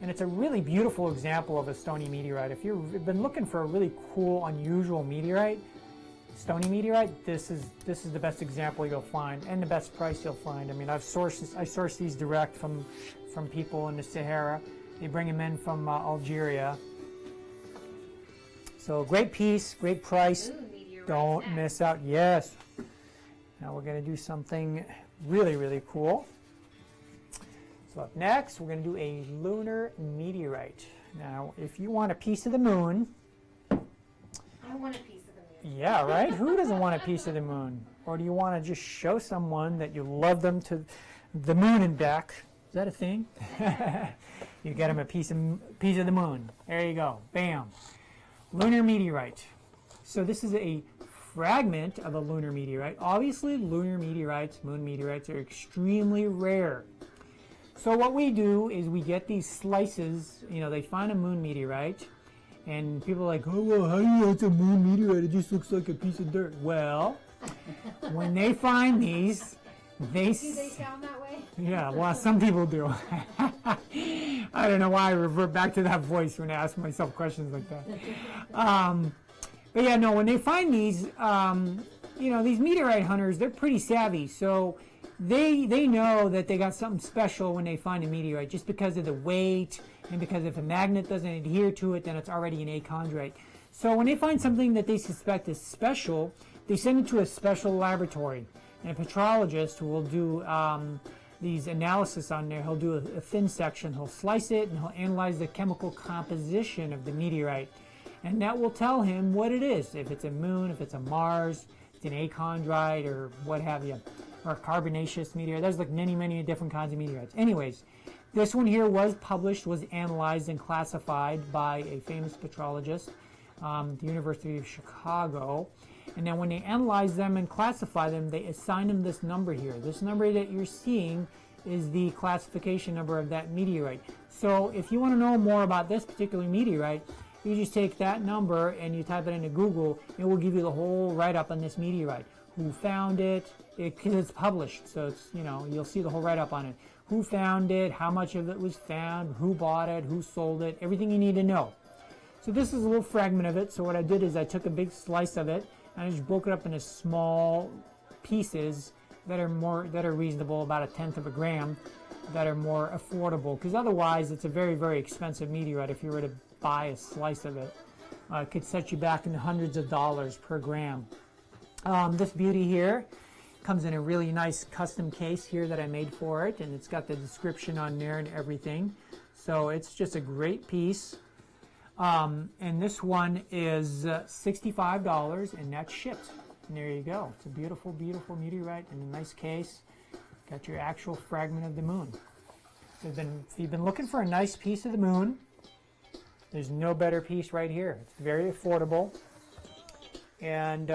And it's a really beautiful example of a stony meteorite. If you've been looking for a really cool, unusual meteorite, stony meteorite, this is the best example you'll find, and the best price you'll find. I mean, I source these direct from people in the Sahara. They bring them in from Algeria. So great piece, great price. Ooh, don't miss out. Yes. Now we're going to do something really, really cool. So up next, we're going to do a lunar meteorite. Now, if you want a piece of the moon... I want a piece of the moon. Yeah, right? Who doesn't want a piece of the moon? Or do you want to just show someone that you love them to the moon and back? Is that a thing? You get them a piece of the moon. There you go. Bam. Lunar meteorite. So this is a fragment of a lunar meteorite. Obviously, lunar meteorites, moon meteorites, are extremely rare. So what we do is we get these slices, they find a moon meteorite, and people are like, oh, well, how do you know it's a moon meteorite? It just looks like a piece of dirt. Well, when they find these, Do they sound that way? Yeah, well, some people do. I don't know why I revert back to that voice when I ask myself questions like that. But yeah, no, when they find these, these meteorite hunters, they're pretty savvy. So they know that they got something special when they find a meteorite, just because of the weight, and because if a magnet doesn't adhere to it, then it's already an achondrite. So when they find something that they suspect is special, they send it to a special laboratory. And a petrologist will do these analysis on there. He'll do a thin section, he'll slice it, and he'll analyze the chemical composition of the meteorite. And that will tell him what it is, if it's a moon, if it's a Mars, it's an achondrite, or what have you, or a carbonaceous meteorite. There's like many, many different kinds of meteorites. Anyways, this one here was published, was analyzed and classified by a famous petrologist, the University of Chicago. And then when they analyze them and classify them, they assign them this number here. This number that you're seeing is the classification number of that meteorite. So if you want to know more about this particular meteorite, you just take that number and you type it into Google, and it will give you the whole write-up on this meteorite. Who found it? Because it's published, so it's, you know, you'll see the whole write-up on it. Who found it? How much of it was found? Who bought it? Who sold it? Everything you need to know. So this is a little fragment of it. So what I did is I took a big slice of it and I just broke it up into small pieces that are reasonable, about 1/10 of a gram, that are more affordable. Because otherwise, it's a very, very expensive meteorite. If you were to buy a slice of it, it could set you back in the hundreds of dollars per gram. This beauty here comes in a really nice custom case here that I made for it, and it's got the description on there and everything. So it's just a great piece. And this one is $65, and that's shipped. And there you go. It's a beautiful, beautiful meteorite in a nice case. Got your actual fragment of the moon. So if you've been looking for a nice piece of the moon, there's no better piece right here. It's very affordable, and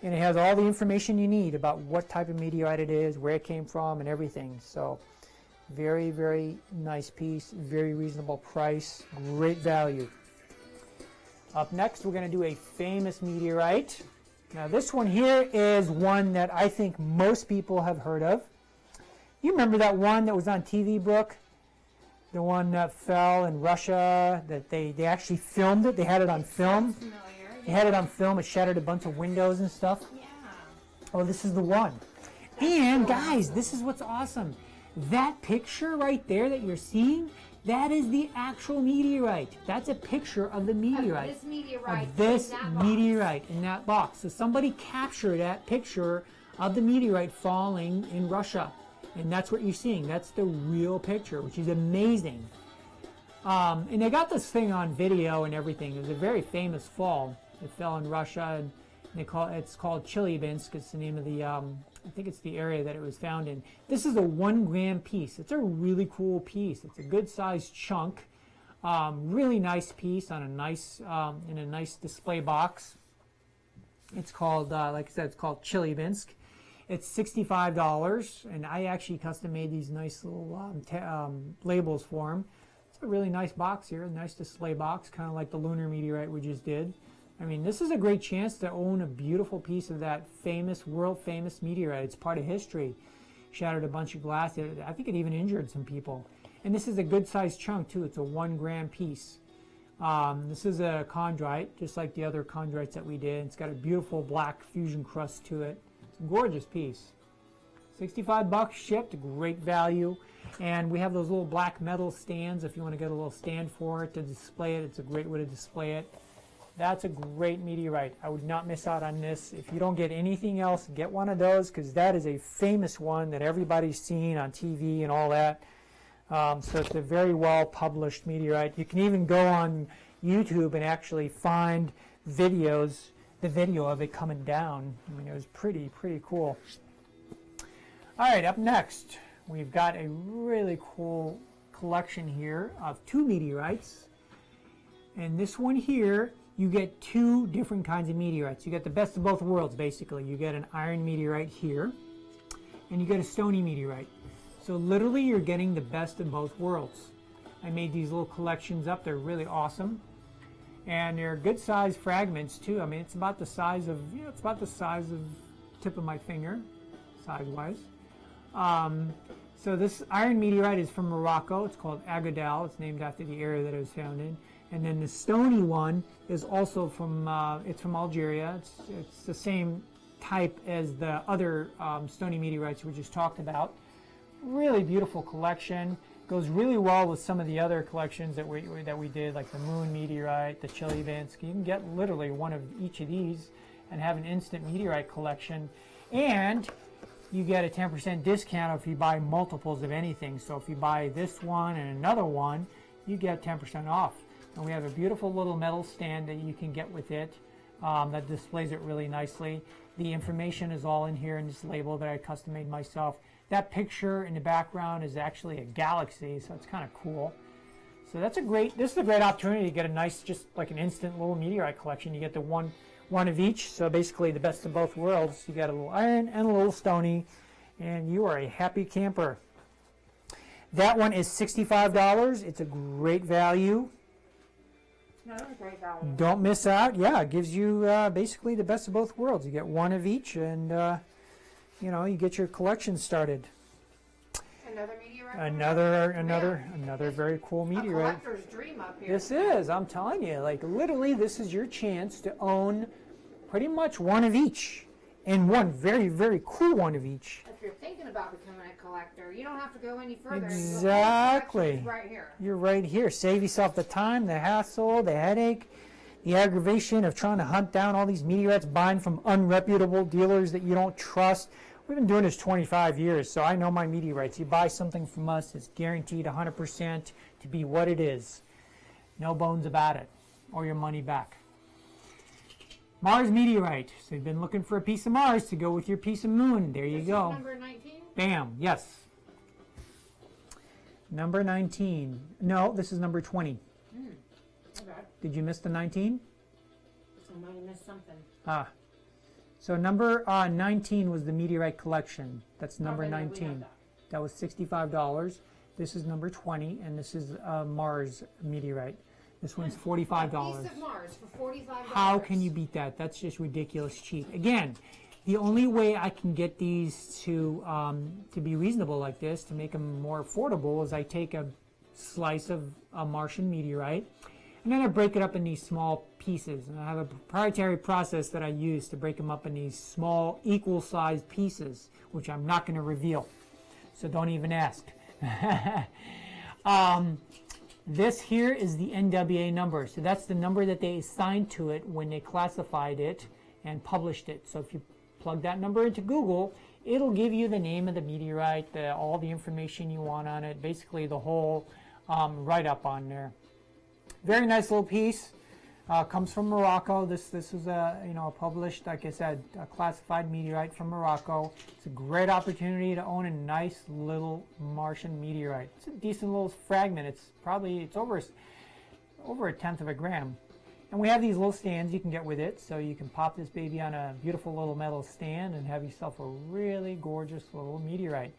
it has all the information you need about what type of meteorite it is, where it came from, and everything. So very, very nice piece, very reasonable price, great value. Up next, we're going to do a famous meteorite. Now this one here is one that I think most people have heard of. You remember that one that was on TV, Brooke? The one that fell in Russia, that they actually filmed it. They had it on film. Familiar. They had it on film. It shattered a bunch of windows and stuff. Yeah. Oh, this is the one. And guys, this is what's awesome. That picture right there that you're seeing, that is the actual meteorite. That's a picture of the meteorite. This meteorite. Of this in that box. meteorite in that box. So somebody captured that picture of the meteorite falling in Russia. And that's what you're seeing. That's the real picture, which is amazing. And they got this thing on video and everything. It was a very famous fall. It fell in Russia, and it's called Chelyabinsk. It's the name of the, I think it's the area that it was found in. This is a 1 gram piece. It's a really cool piece. It's a good sized chunk. Really nice piece on a nice, in a nice display box. It's called, like I said, it's called Chelyabinsk. It's $65, and I actually custom made these nice little labels for them. It's a really nice box here, a nice display box, kind of like the lunar meteorite we just did. I mean, this is a great chance to own a beautiful piece of that famous, world-famous meteorite. It's part of history. Shattered a bunch of glass. I think it even injured some people. And this is a good-sized chunk, too. It's a 1 gram piece. This is a chondrite, just like the other chondrites that we did. It's got a beautiful black fusion crust to it. It's a gorgeous piece. $65 shipped, great value. And we have those little black metal stands if you want to get a little stand for it to display it. It's a great way to display it. That's a great meteorite. I would not miss out on this. If you don't get anything else, get one of those, because that is a famous one that everybody's seen on TV and all that. So it's a very well published meteorite. You can even go on YouTube and actually find videos, the video of it coming down. I mean, it was pretty cool. All right, up next, we've got a really cool collection here of 2 meteorites. And this one here, you get 2 different kinds of meteorites. You get the best of both worlds, basically. You get an iron meteorite here, and you get a stony meteorite. So literally, you're getting the best of both worlds. I made these little collections up. They're really awesome. And they're good sized fragments too. I mean, it's about the size of, you know, it's about the size of the tip of my finger, size-wise. So this iron meteorite is from Morocco. It's called Agadal. It's named after the area that it was found in. And then the stony one is also from, it's from Algeria. It's the same type as the other stony meteorites we just talked about. Really beautiful collection. Goes really well with some of the other collections that we did, like the Moon Meteorite, the Chelyabinsk. You can get literally one of each of these and have an instant meteorite collection. And you get a 10% discount if you buy multiples of anything. So if you buy this one and another one, you get 10% off. And we have a beautiful little metal stand that you can get with it that displays it really nicely. The information is all in here in this label that I custom made myself. That picture in the background is actually a galaxy, so it's kind of cool. So this is a great opportunity to get a nice, just like an instant little meteorite collection. You get the one of each, so basically the best of both worlds. You got a little iron and a little stony, and you are a happy camper. That one is $65. It's a great value. No, that's a great value. Don't miss out. Yeah, it gives you basically the best of both worlds. You get one of each, and you know, you get your collection started. Another meteorite. Another very cool meteorite. A collector's dream up here. This is, I'm telling you, like literally, this is your chance to own pretty much one of each, and one very, very cool one of each. If you're thinking about becoming a collector, you don't have to go any further. Exactly. Right here. You're right here. Save yourself the time, the hassle, the headache, the aggravation of trying to hunt down all these meteorites, buying from unreputable dealers that you don't trust. We've been doing this 25 years, so I know my meteorites. You buy something from us, it's guaranteed 100% to be what it is. No bones about it, or your money back. Mars meteorite. So you've been looking for a piece of Mars to go with your piece of Moon. There you go. Number 19? Bam, yes. Number 19. No, this is number 20. Okay. Did you miss the 19? Somebody missed something. Ah. So number 19 was the Meteorite collection. That's number Okay, no, we 19. have that. That was $65. This is number 20, and this is Mars Meteorite. This one's $45. A piece of Mars for $45. How can you beat that? That's just ridiculous cheap. Again, the only way I can get these to be reasonable like this, to make them more affordable, is I take a slice of a Martian meteorite, and then I break it up in these small pieces. And I have a proprietary process that I use to break them up in these small, equal-sized pieces, which I'm not going to reveal. So don't even ask. This here is the NWA number. So that's the number that they assigned to it when they classified it and published it. So if you plug that number into Google, it'll give you the name of the meteorite, all the information you want on it, basically the whole write-up on there. Very nice little piece. Comes from Morocco. This is a published, like I said, a classified meteorite from Morocco. It's a great opportunity to own a nice little Martian meteorite. It's a decent little fragment. It's over a tenth of a gram. And we have these little stands you can get with it, so you can pop this baby on a beautiful little metal stand and have yourself a really gorgeous little meteorite.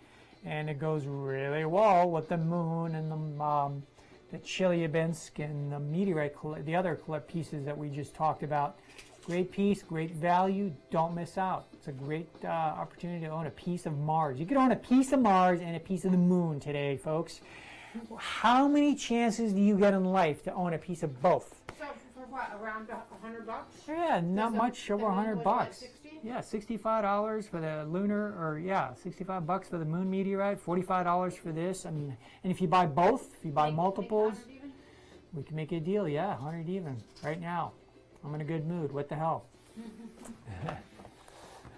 And it goes really well with the Moon and the Chelyabinsk and the Meteorite, the other pieces that we just talked about. Great piece, great value. Don't miss out. It's a great opportunity to own a piece of Mars. You can own a piece of Mars and a piece of the Moon today, folks. How many chances do you get in life to own a piece of both? So for what, around $100? Yeah, not much over $100 bucks. 60? Yeah, $65 for the lunar, or yeah, $65 for the Moon meteorite, $45 for this. I mean, and if you buy both, if you buy multiples, we can make a deal. Yeah, 100 even right now. I'm in a good mood. What the hell?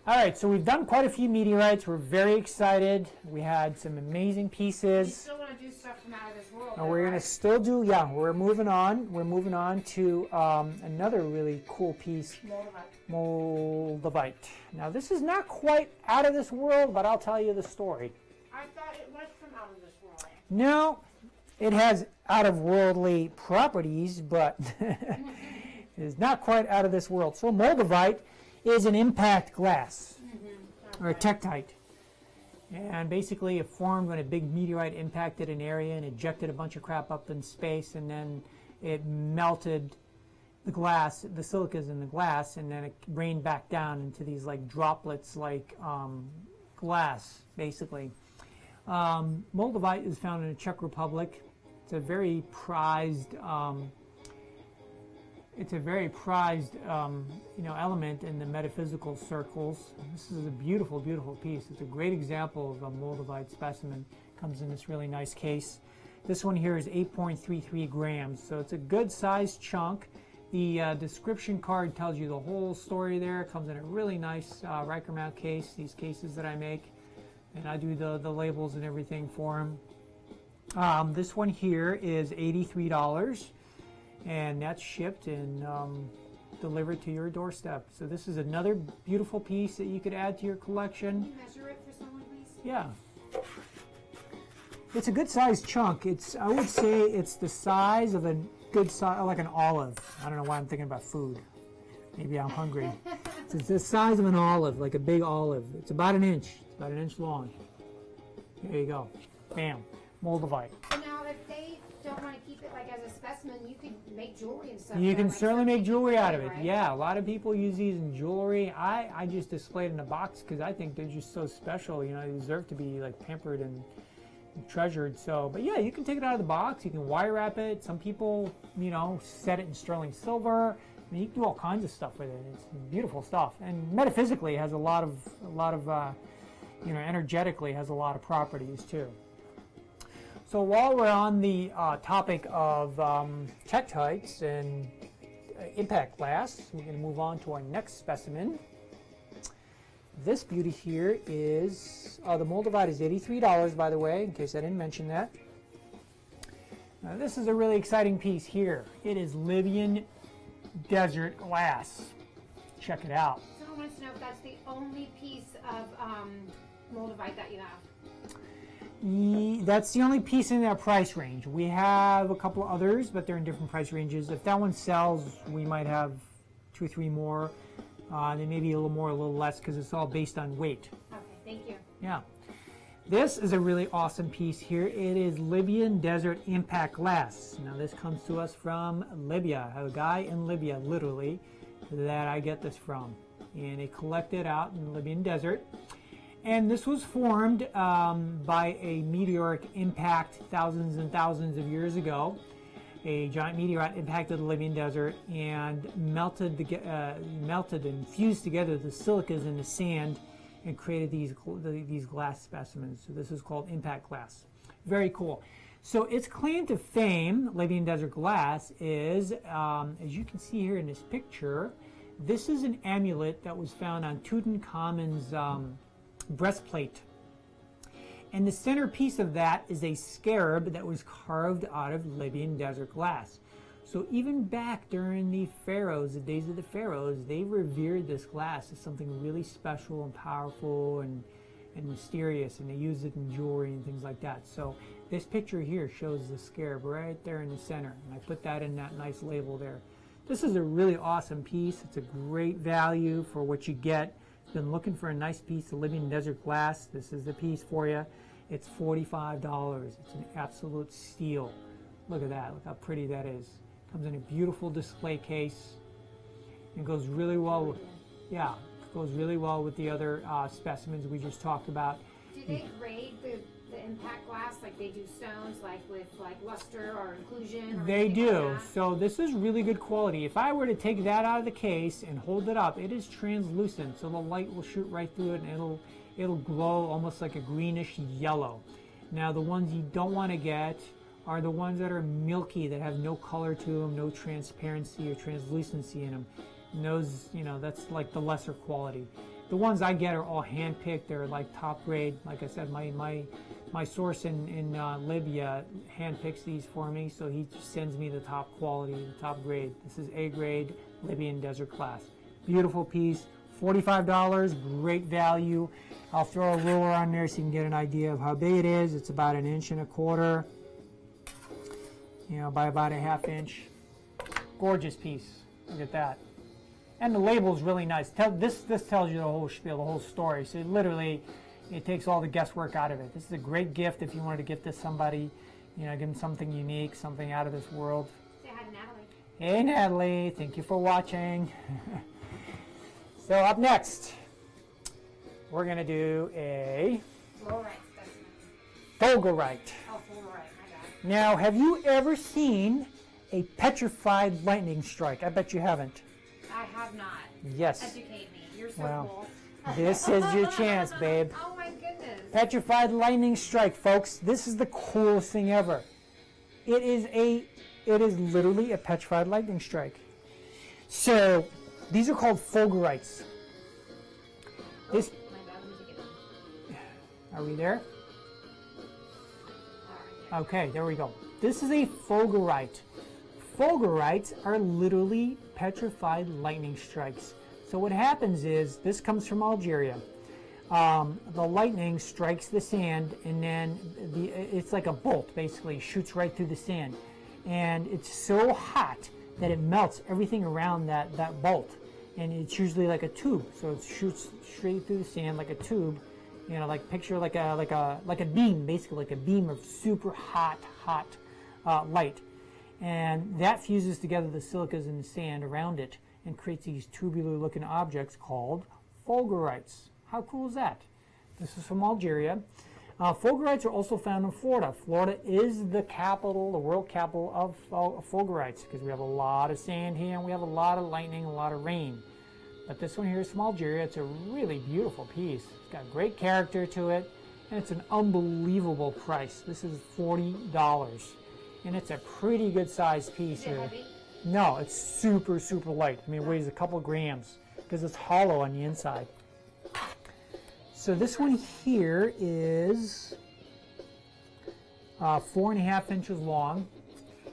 All right, so we've done quite a few meteorites. We're very excited. We had some amazing pieces. We still want to do stuff from out of this world. And we're going to still do, yeah, we're moving on. We're moving on to another really cool piece, Moldavite. Now, this is not quite out of this world, but I'll tell you the story. I thought it was from out of this world. No, it has out-of-worldly properties, but it is not quite out of this world. So Moldavite is an impact glass, or a tektite. And basically it formed when a big meteorite impacted an area and ejected a bunch of crap up in space, and then it melted the glass, the silicas in the glass, and then it rained back down into these like droplets like glass, basically. Moldavite is found in the Czech Republic. It's a very prized element in the metaphysical circles. This is a beautiful, beautiful piece. It's a great example of a Moldavite specimen. Comes in this really nice case. This one here is 8.33 grams, so it's a good sized chunk. The description card tells you the whole story there. It comes in a really nice Riker mount case, these cases that I make, and I do the labels and everything for them. This one here is $83, and that's shipped and delivered to your doorstep. So this is another beautiful piece that you could add to your collection. Can you measure it for someone, please? Yeah. It's a good sized chunk. I would say it's the size of a good size, like an olive. I don't know why I'm thinking about food. Maybe I'm hungry. It's the size of an olive, like a big olive. It's about an inch. It's about an inch long. There you go. Bam. Moldavite. So now, if they don't want to keep it like as a specimen, you could make jewelry and stuff. You can like certainly make jewelry out of it. right? Yeah, a lot of people use these in jewelry. I just display it in a box because I think they're just so special. You know, they deserve to be like pampered and treasured. So, but yeah, you can take it out of the box. You can wire wrap it. Some people, you know, set it in sterling silver. I mean, you can do all kinds of stuff with it. It's beautiful stuff, and metaphysically has a lot of you know, energetically has a lot of properties too. So while we're on the topic of tektites and impact glass, we're going to move on to our next specimen. This beauty here is, the Moldavite is $83, by the way, in case I didn't mention that. Now this is a really exciting piece here. It is Libyan desert glass. Check it out. Someone wants to know if that's the only piece of Moldavite that you have. That's the only piece in that price range. We have a couple of others, but they're in different price ranges. If that one sells, we might have 2 or 3 more. They may be a little more, a little less, because it's all based on weight. Okay, thank you. Yeah. This is a really awesome piece here. It is Libyan Desert Impact Glass. Now this comes to us from Libya. I have a guy in Libya, literally, that I get this from. And they collect it out in the Libyan desert. And this was formed by a meteoric impact thousands and thousands of years ago. A giant meteorite impacted the Libyan desert and melted and fused together the silicas and the sand and created these glass specimens. So this is called impact glass. Very cool. So its claim to fame, Libyan desert glass, is, as you can see here in this picture, this is an amulet that was found on Tutankhamun's breastplate. And the centerpiece of that is a scarab that was carved out of Libyan desert glass. So even back during the pharaohs, the days of the pharaohs, they revered this glass as something really special and powerful and mysterious, and they used it in jewelry and things like that. So this picture here shows the scarab right there in the center, and I put that in that nice label there. This is a really awesome piece. It's a great value for what you get. Been looking for a nice piece of Libyan desert glass. This is the piece for you. It's $45. It's an absolute steal. Look at that. Look how pretty that is. Comes in a beautiful display case. It goes really well with, yeah, it goes really well with the other specimens we just talked about. Do they grade the impact glass like they do stones, like with like luster or inclusion? Or They anything do. like that? So this is really good quality. If I were to take that out of the case and hold it up, it is translucent, so the light will shoot right through it, and it'll glow almost like a greenish yellow. Now the ones you don't want to get are the ones that are milky, that have no color to them, no transparency or translucency in them. And those, you know, that's like the lesser quality. The ones I get are all hand-picked. They're like top grade. Like I said, my source in Libya hand-picks these for me, so he just sends me the top quality, the top grade. This is A-grade Libyan desert glass. Beautiful piece, $45, great value. I'll throw a ruler on there so you can get an idea of how big it is. It's about 1.25 inches, you know, by about 1/2 inch. Gorgeous piece. Look at that. And the label is really nice. This tells you the whole spiel, the whole story. So literally, it takes all the guesswork out of it. This is a great gift if you wanted to gift this somebody. You know, give them something unique, something out of this world. Say hi to Natalie. Hey Natalie, thank you for watching. So up next, we're gonna do a Fluorite specimen. fulgurite. Oh, fluorite, my bad. Now, have you ever seen a petrified lightning strike? I bet you haven't. I have not. Yes. Educate me. You're so Well, cool. this is your chance, babe. Oh my goodness. Petrified lightning strike, folks. This is the coolest thing ever. It is literally a petrified lightning strike. So these are called fulgurites. This, My bad, let me take it down. are we there? All right. Okay, there we go. This is a fulgurite. Fulgurites are literally petrified lightning strikes. So what happens is, this comes from Algeria. The lightning strikes the sand, and then it's like a bolt, basically, shoots right through the sand. And it's so hot that it melts everything around that bolt. And it's usually like a tube, so it shoots straight through the sand like a tube. You know, like picture like a beam, basically like a beam of super hot light. And that fuses together the silicas and the sand around it and creates these tubular-looking objects called fulgurites. How cool is that? This is from Algeria. Fulgurites are also found in Florida. Florida is the capital, the world capital of fulgurites, because we have a lot of sand here and we have a lot of lightning, a lot of rain. But this one here is from Algeria. It's a really beautiful piece. It's got great character to it, and it's an unbelievable price. This is $40, and it's a pretty good sized piece Is it here. heavy? No, it's super light. I mean, it weighs a couple grams because it's hollow on the inside. So this one here is 4.5 inches long.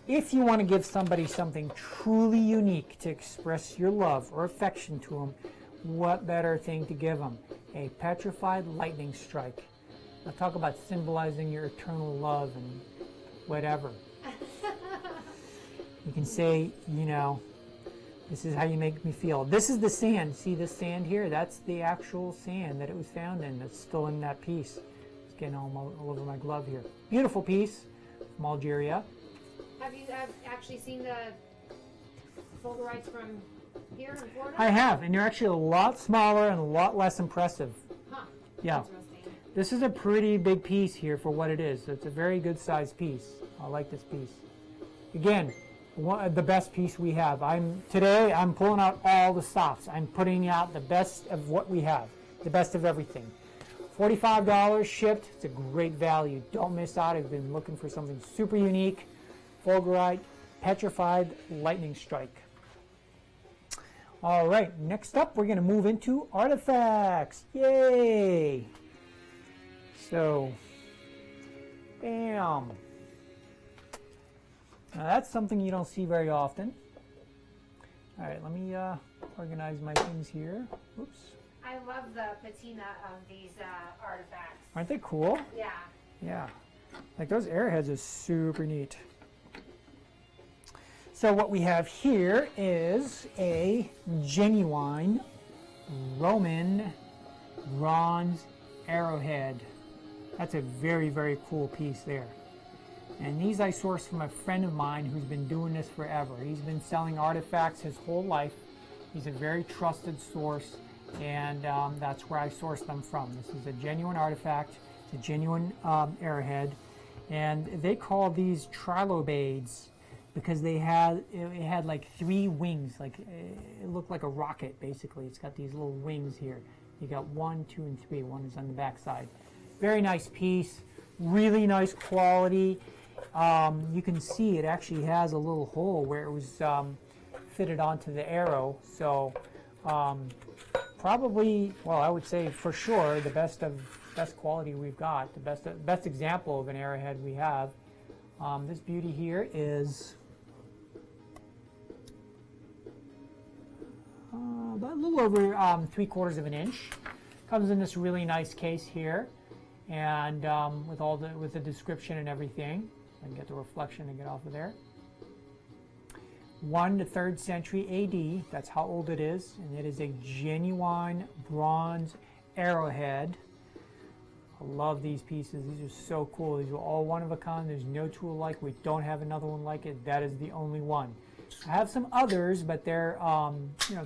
If you want to give somebody something truly unique to express your love or affection to them, what better thing to give them? A petrified lightning strike. Now talk about symbolizing your eternal love and whatever. You can say, you know, this is how you make me feel. This is the sand. See this sand here? That's the actual sand that it was found in. That's still in that piece. It's getting all over my glove here. Beautiful piece from Algeria. Have you actually seen the fulgurites from here in Florida? I have, and they're actually a lot smaller and a lot less impressive. Huh. Yeah. Interesting. This is a pretty big piece here for what it is. It's a very good sized piece. I like this piece. Again, the best piece we have. Today I'm pulling out all the stops. I'm putting out the best of what we have, the best of everything. $45 shipped. It's a great value. Don't miss out. I've been looking for something super unique. Fulgurite petrified lightning strike. All right, next up we're going to move into artifacts. Yay! So, bam. Now that's something you don't see very often. All right, let me organize my things here. Oops. I love the patina of these artifacts. Aren't they cool? Yeah. Yeah. Like those airheads are super neat. So what we have here is a genuine Roman bronze arrowhead. That's a very cool piece there. And these I sourced from a friend of mine who's been doing this forever. He's been selling artifacts his whole life. He's a very trusted source, and that's where I sourced them from. This is a genuine artifact. It's a genuine arrowhead. And they call these trilobades because it had like 3 wings. Like it looked like a rocket, basically. It's got these little wings here. You got 1, 2, and 3. One is on the back side. Very nice piece. Really nice quality. You can see it actually has a little hole where it was fitted onto the arrow. So probably, well, I would say for sure the best quality we've got, the best example of an arrowhead we have. This beauty here is about a little over 3/4 of an inch. Comes in this really nice case here, and with the description and everything. I can get the reflection and get off of there. 1 to 3rd century AD. That's how old it is, and it is a genuine bronze arrowhead. I love these pieces. These are so cool. These are all one of a kind. There's no tool like. We don't have another one like it. That is the only one. I have some others, but they're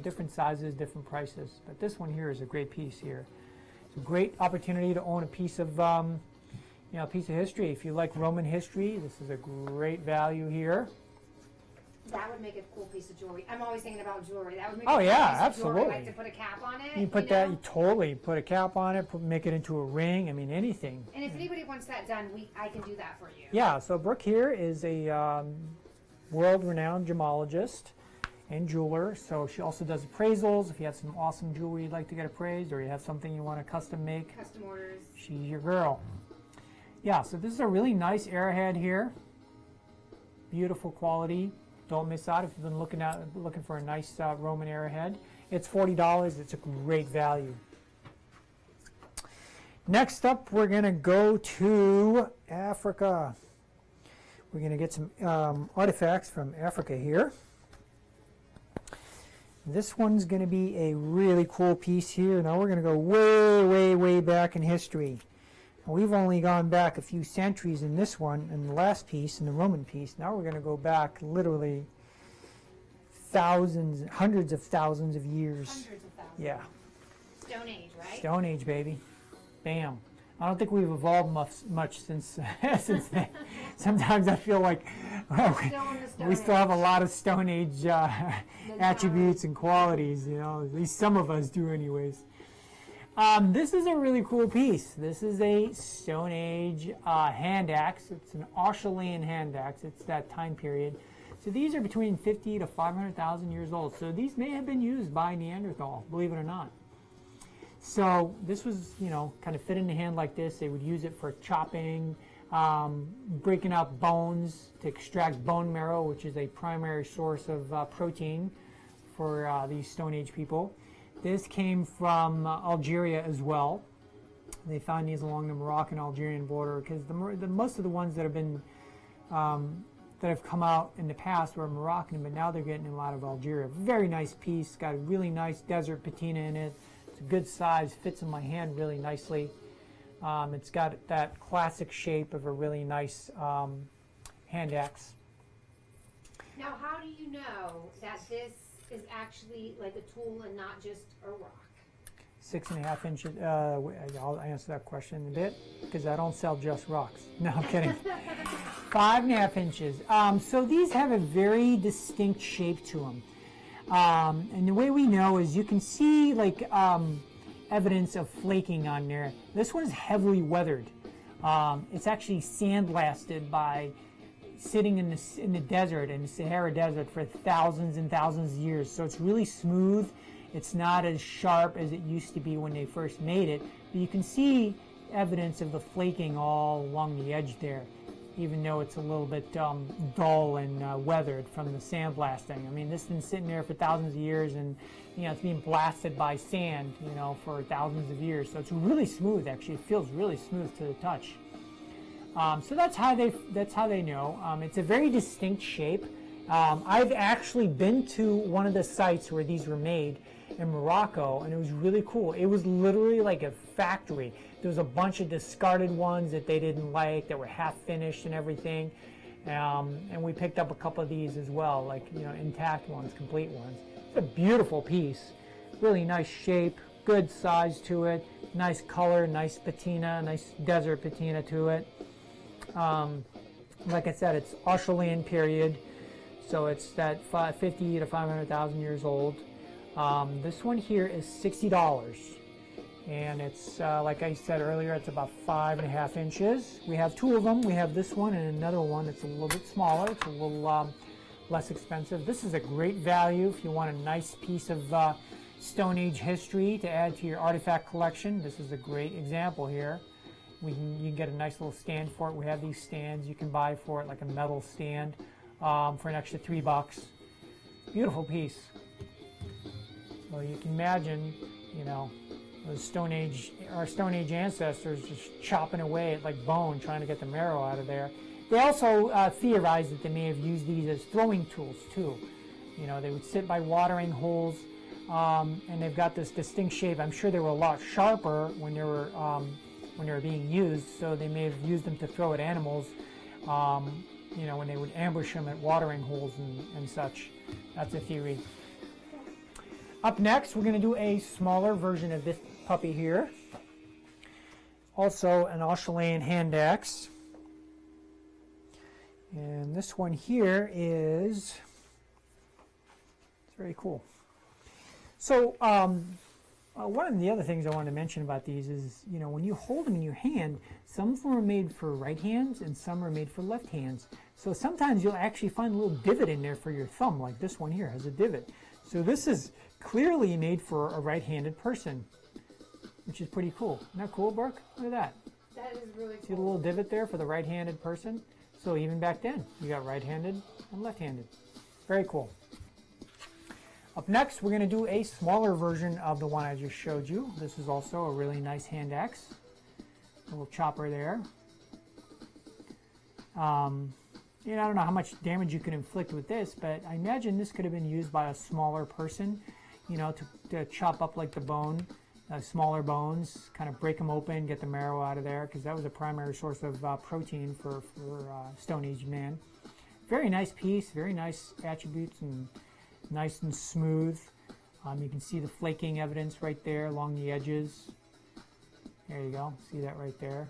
different sizes, different prices. But this one here is a great piece here. It's a great opportunity to own a piece of piece of history. If you like Roman history, this is a great value here. That would make a cool piece of jewelry. I'm always thinking about jewelry. That would make Oh, a cool yeah, piece of jewelry. absolutely. Like to put a cap on it. You put that, know? you totally put a cap on it, make it into a ring. I mean, anything. And if anybody wants that done, I can do that for you. Yeah, so Brooke here is a world-renowned gemologist and jeweler. So she also does appraisals. If you have some awesome jewelry you'd like to get appraised, or you have something you want to custom make, Custom orders. she's your girl. Yeah, so this is a really nice arrowhead here. Beautiful quality. Don't miss out if you've been looking for a nice Roman arrowhead. It's $40. It's a great value. Next up, we're going to go to Africa. We're going to get some artifacts from Africa here. This one's going to be a really cool piece here. Now we're going to go way, way, way back in history. Now we've only gone back a few centuries in this one, in the last piece, in the Roman piece. Now we're going to go back literally thousands, hundreds of thousands of years. Hundreds of thousands. Yeah. Stone Age, right? Stone Age, baby. Bam. I don't think we've evolved much since since then. Sometimes I feel like we still have a lot of Stone Age attributes and qualities, you know. At least some of us do anyways. This is a really cool piece. This is a Stone Age hand axe. It's an Australian hand axe. It's that time period. So these are between 50 to 500,000 years old. So these may have been used by Neanderthal, believe it or not. So this was, you know, kind of fit in the hand like this. They would use it for chopping, breaking up bones to extract bone marrow, which is a primary source of protein for these Stone Age people. This came from Algeria as well. They found these along the Moroccan-Algerian border because most of the ones that have been that have come out in the past were Moroccan, but now they're getting a lot of Algeria. Very nice piece. Got a really nice desert patina in it. It's a good size. Fits in my hand really nicely. It's got that classic shape of a really nice hand axe. Now, how do you know that this is actually like a tool and not just a rock? 6.5 inches. I'll answer that question in a bit because I don't sell just rocks. No, I'm kidding. 5.5 inches. So these have a very distinct shape to them. And the way we know is you can see like evidence of flaking on there. This one's heavily weathered. It's actually sandblasted by sitting in the desert, in the Sahara Desert, for thousands and thousands of years. So it's really smooth. It's not as sharp as it used to be when they first made it. But you can see evidence of the flaking all along the edge there, even though it's a little bit dull and weathered from the sandblasting. I mean, this has been sitting there for thousands of years, and you know, it's being blasted by sand, you know, for thousands of years. So it's really smooth. Actually, it feels really smooth to the touch. So that's how they know. It's a very distinct shape. I've actually been to one of the sites where these were made in Morocco, and it was really cool. It was literally like a factory. There was a bunch of discarded ones that they didn't like, that were half finished and everything. And we picked up a couple of these as well, like, you know, intact ones, complete ones. It's a beautiful piece. Really nice shape, good size to it, nice color, nice patina, nice desert patina to it. Like I said, it's Australian period, so it's that 50 to 500,000 years old. This one here is $60, and it's like I said earlier, it's about 5.5 inches. We have two of them. We have this one and another one. It's a little bit smaller. It's a little less expensive. This is a great value if you want a nice piece of Stone Age history to add to your artifact collection. This is a great example here. You can get a nice little stand for it. We have these stands you can buy for it, like a metal stand, for an extra $3. Beautiful piece. So you can imagine, you know, our Stone Age ancestors just chopping away at like bone, trying to get the marrow out of there. They also theorize that they may have used these as throwing tools too. You know, they would sit by watering holes, and they've got this distinct shape. I'm sure they were a lot sharper when they were being used, so they may have used them to throw at animals, you know, when they would ambush them at watering holes and such. That's a theory. Up next, we're going to do a smaller version of this puppy here. Also an Australian hand axe. And this one here is Very cool. So one of the other things I wanted to mention about these is, you know, when you hold them in your hand, some of them are made for right hands and some are made for left hands. So sometimes you'll actually find a little divot in there for your thumb, like this one here has a divot. So this is clearly made for a right-handed person, which is pretty cool. Isn't that cool, Brooke? Look at that. That is really cool. See the little divot there for the right-handed person? So even back then, you got right-handed and left-handed. Very cool. Up next, we're going to do a smaller version of the one I just showed you. This is also a really nice hand axe. A little chopper there. You know, I don't know how much damage you can inflict with this, but I imagine this could have been used by a smaller person, you know, to chop up like the bone, smaller bones, kind of break them open, get the marrow out of there, because that was a primary source of protein for Stone Age man. Very nice piece, very nice attributes, and nice and smooth. You can see the flaking evidence right there along the edges. There you go, see that right there.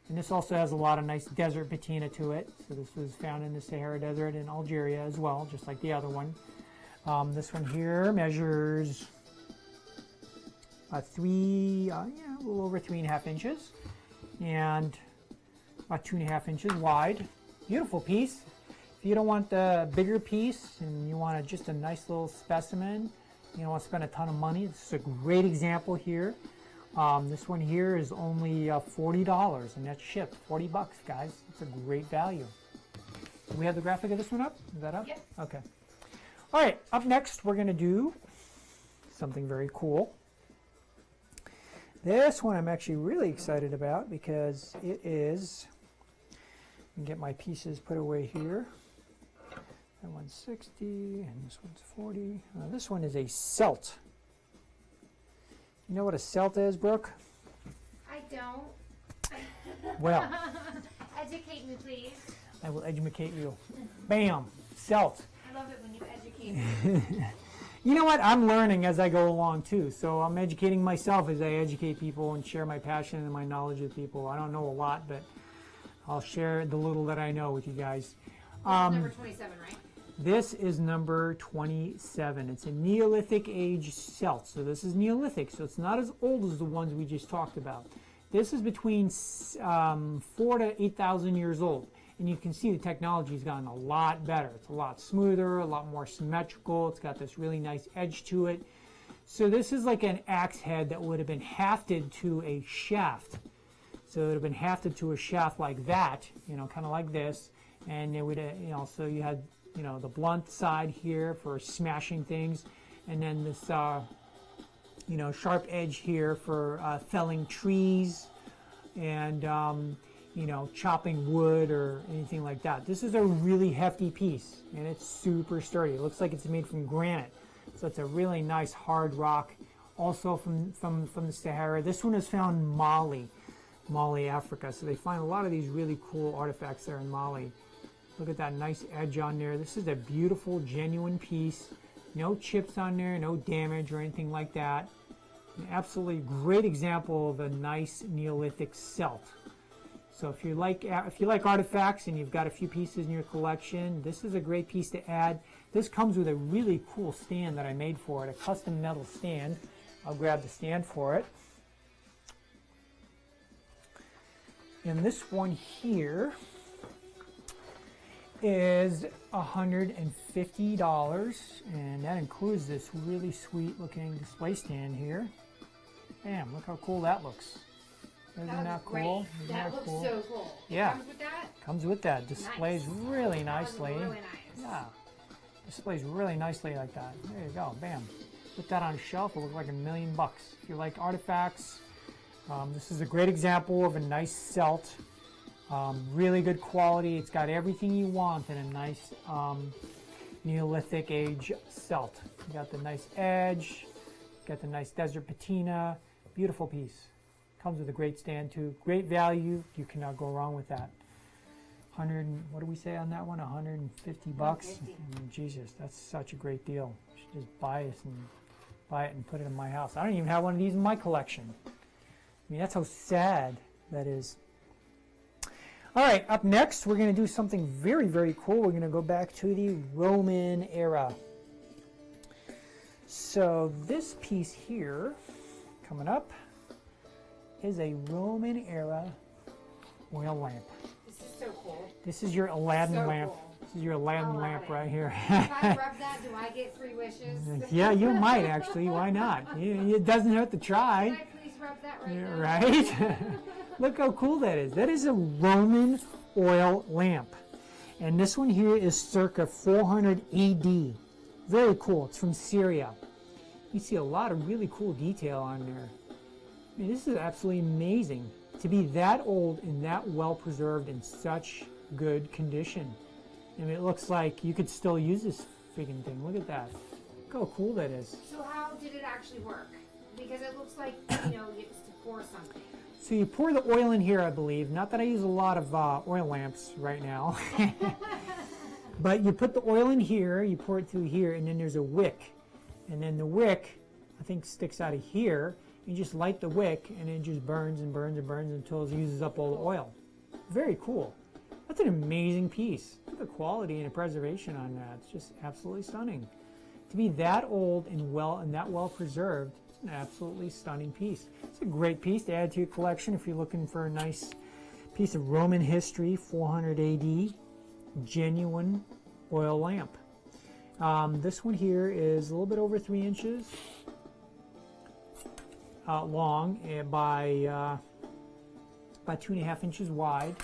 And this also has a lot of nice desert patina to it. So this was found in the Sahara Desert in Algeria as well, just like the other one. This one here measures a little over 3.5 inches and about 2.5 inches wide. Beautiful piece. If you don't want the bigger piece and you want just a nice little specimen, you don't want to spend a ton of money, this is a great example here. This one here is only $40 and that's shipped. 40 bucks, guys. It's a great value. Do we have the graphic of this one up? Is that up? Yep. Okay. All right, up next we're going to do something very cool. This one I'm actually really excited about because it is, I can get my pieces put away here. That one's 60 and this one's 40. This one is a celt. You know what a celt is, Brooke? I don't. Well, Educate me, please. I will educate you. Bam, celt. I love it when you educate me. You know what? I'm learning as I go along too. So I'm educating myself as I educate people and share my passion and my knowledge with people. I don't know a lot, but I'll share the little that I know with you guys. Number 27, right? This is number 27. It's a Neolithic age celt. So this is Neolithic, so it's not as old as the ones we just talked about. This is between 4,000 to 8,000 years old. And you can see the technology's gotten a lot better. It's a lot smoother, a lot more symmetrical. It's got this really nice edge to it. So this is like an axe head that would have been hafted to a shaft. So it would have been hafted to a shaft like that, you know, kind of like this. And it would, you know, so you had, you know, the blunt side here for smashing things, and then this, you know, sharp edge here for felling trees and, you know, chopping wood or anything like that. This is a really hefty piece, and it's super sturdy. It looks like it's made from granite, so it's a really nice hard rock. Also from the Sahara. This one is found in Mali, Africa. So they find a lot of these really cool artifacts there in Mali. Look at that nice edge on there. This is a beautiful, genuine piece. No chips on there, no damage or anything like that. An absolutely great example of a nice Neolithic celt. So if you like artifacts and you've got a few pieces in your collection, this is a great piece to add. This comes with a really cool stand that I made for it, a custom metal stand. I'll grab the stand for it. And this one here is $150, and that includes this really sweet looking display stand here. Bam, look how cool that looks. Isn't that cool? Isn't that looks cool? so cool. Yeah. Comes with that? Comes with that. Displays really nicely. Really nice. Yeah. Displays really nicely like that. There you go. Bam. Put that on a shelf. It'll look like $1,000,000. If you like artifacts, this is a great example of a nice celt. Really good quality. It's got everything you want in a nice Neolithic age celt. You got the nice edge, got the nice desert patina. Beautiful piece. Comes with a great stand too. Great value. You cannot go wrong with that. What do we say on that one? 150 bucks. 150. Jesus, that's such a great deal. You should just buy it and put it in my house. I don't even have one of these in my collection. I mean, that's how sad that is. All right, up next, we're going to do something very, very cool. We're going to go back to the Roman era. So this piece here, coming up, is a Roman era oil lamp. This is so cool. This is your Aladdin So lamp. cool. This is your Aladdin lamp right here. If I rub that, do I get 3 wishes? Yeah, you might actually. Why not? It doesn't hurt to Can try. I please rub that right Yeah, now? right? Look how cool that is. That is a Roman oil lamp. And this one here is circa 400 AD. Very cool. It's from Syria. You see a lot of really cool detail on there. I mean, this is absolutely amazing to be that old and that well preserved in such good condition. I mean, it looks like you could still use this freaking thing. Look at that. Look how cool that is. So how did it actually work? Because it looks like, it's to pour something. So you pour the oil in here, I believe. Not that I use a lot of oil lamps right now. But you put the oil in here, you pour it through here, and then there's a wick. And then the wick, I think, sticks out of here. You just light the wick, and it just burns and burns and burns until it uses up all the oil. Very cool. That's an amazing piece. Look at the quality and the preservation on that. It's just absolutely stunning. To be that old and that well preserved, it's an absolutely stunning piece. It's a great piece to add to your collection if you're looking for a nice piece of Roman history, 400 AD, genuine oil lamp. This one here is a little bit over 3 inches long by 2.5 inches wide.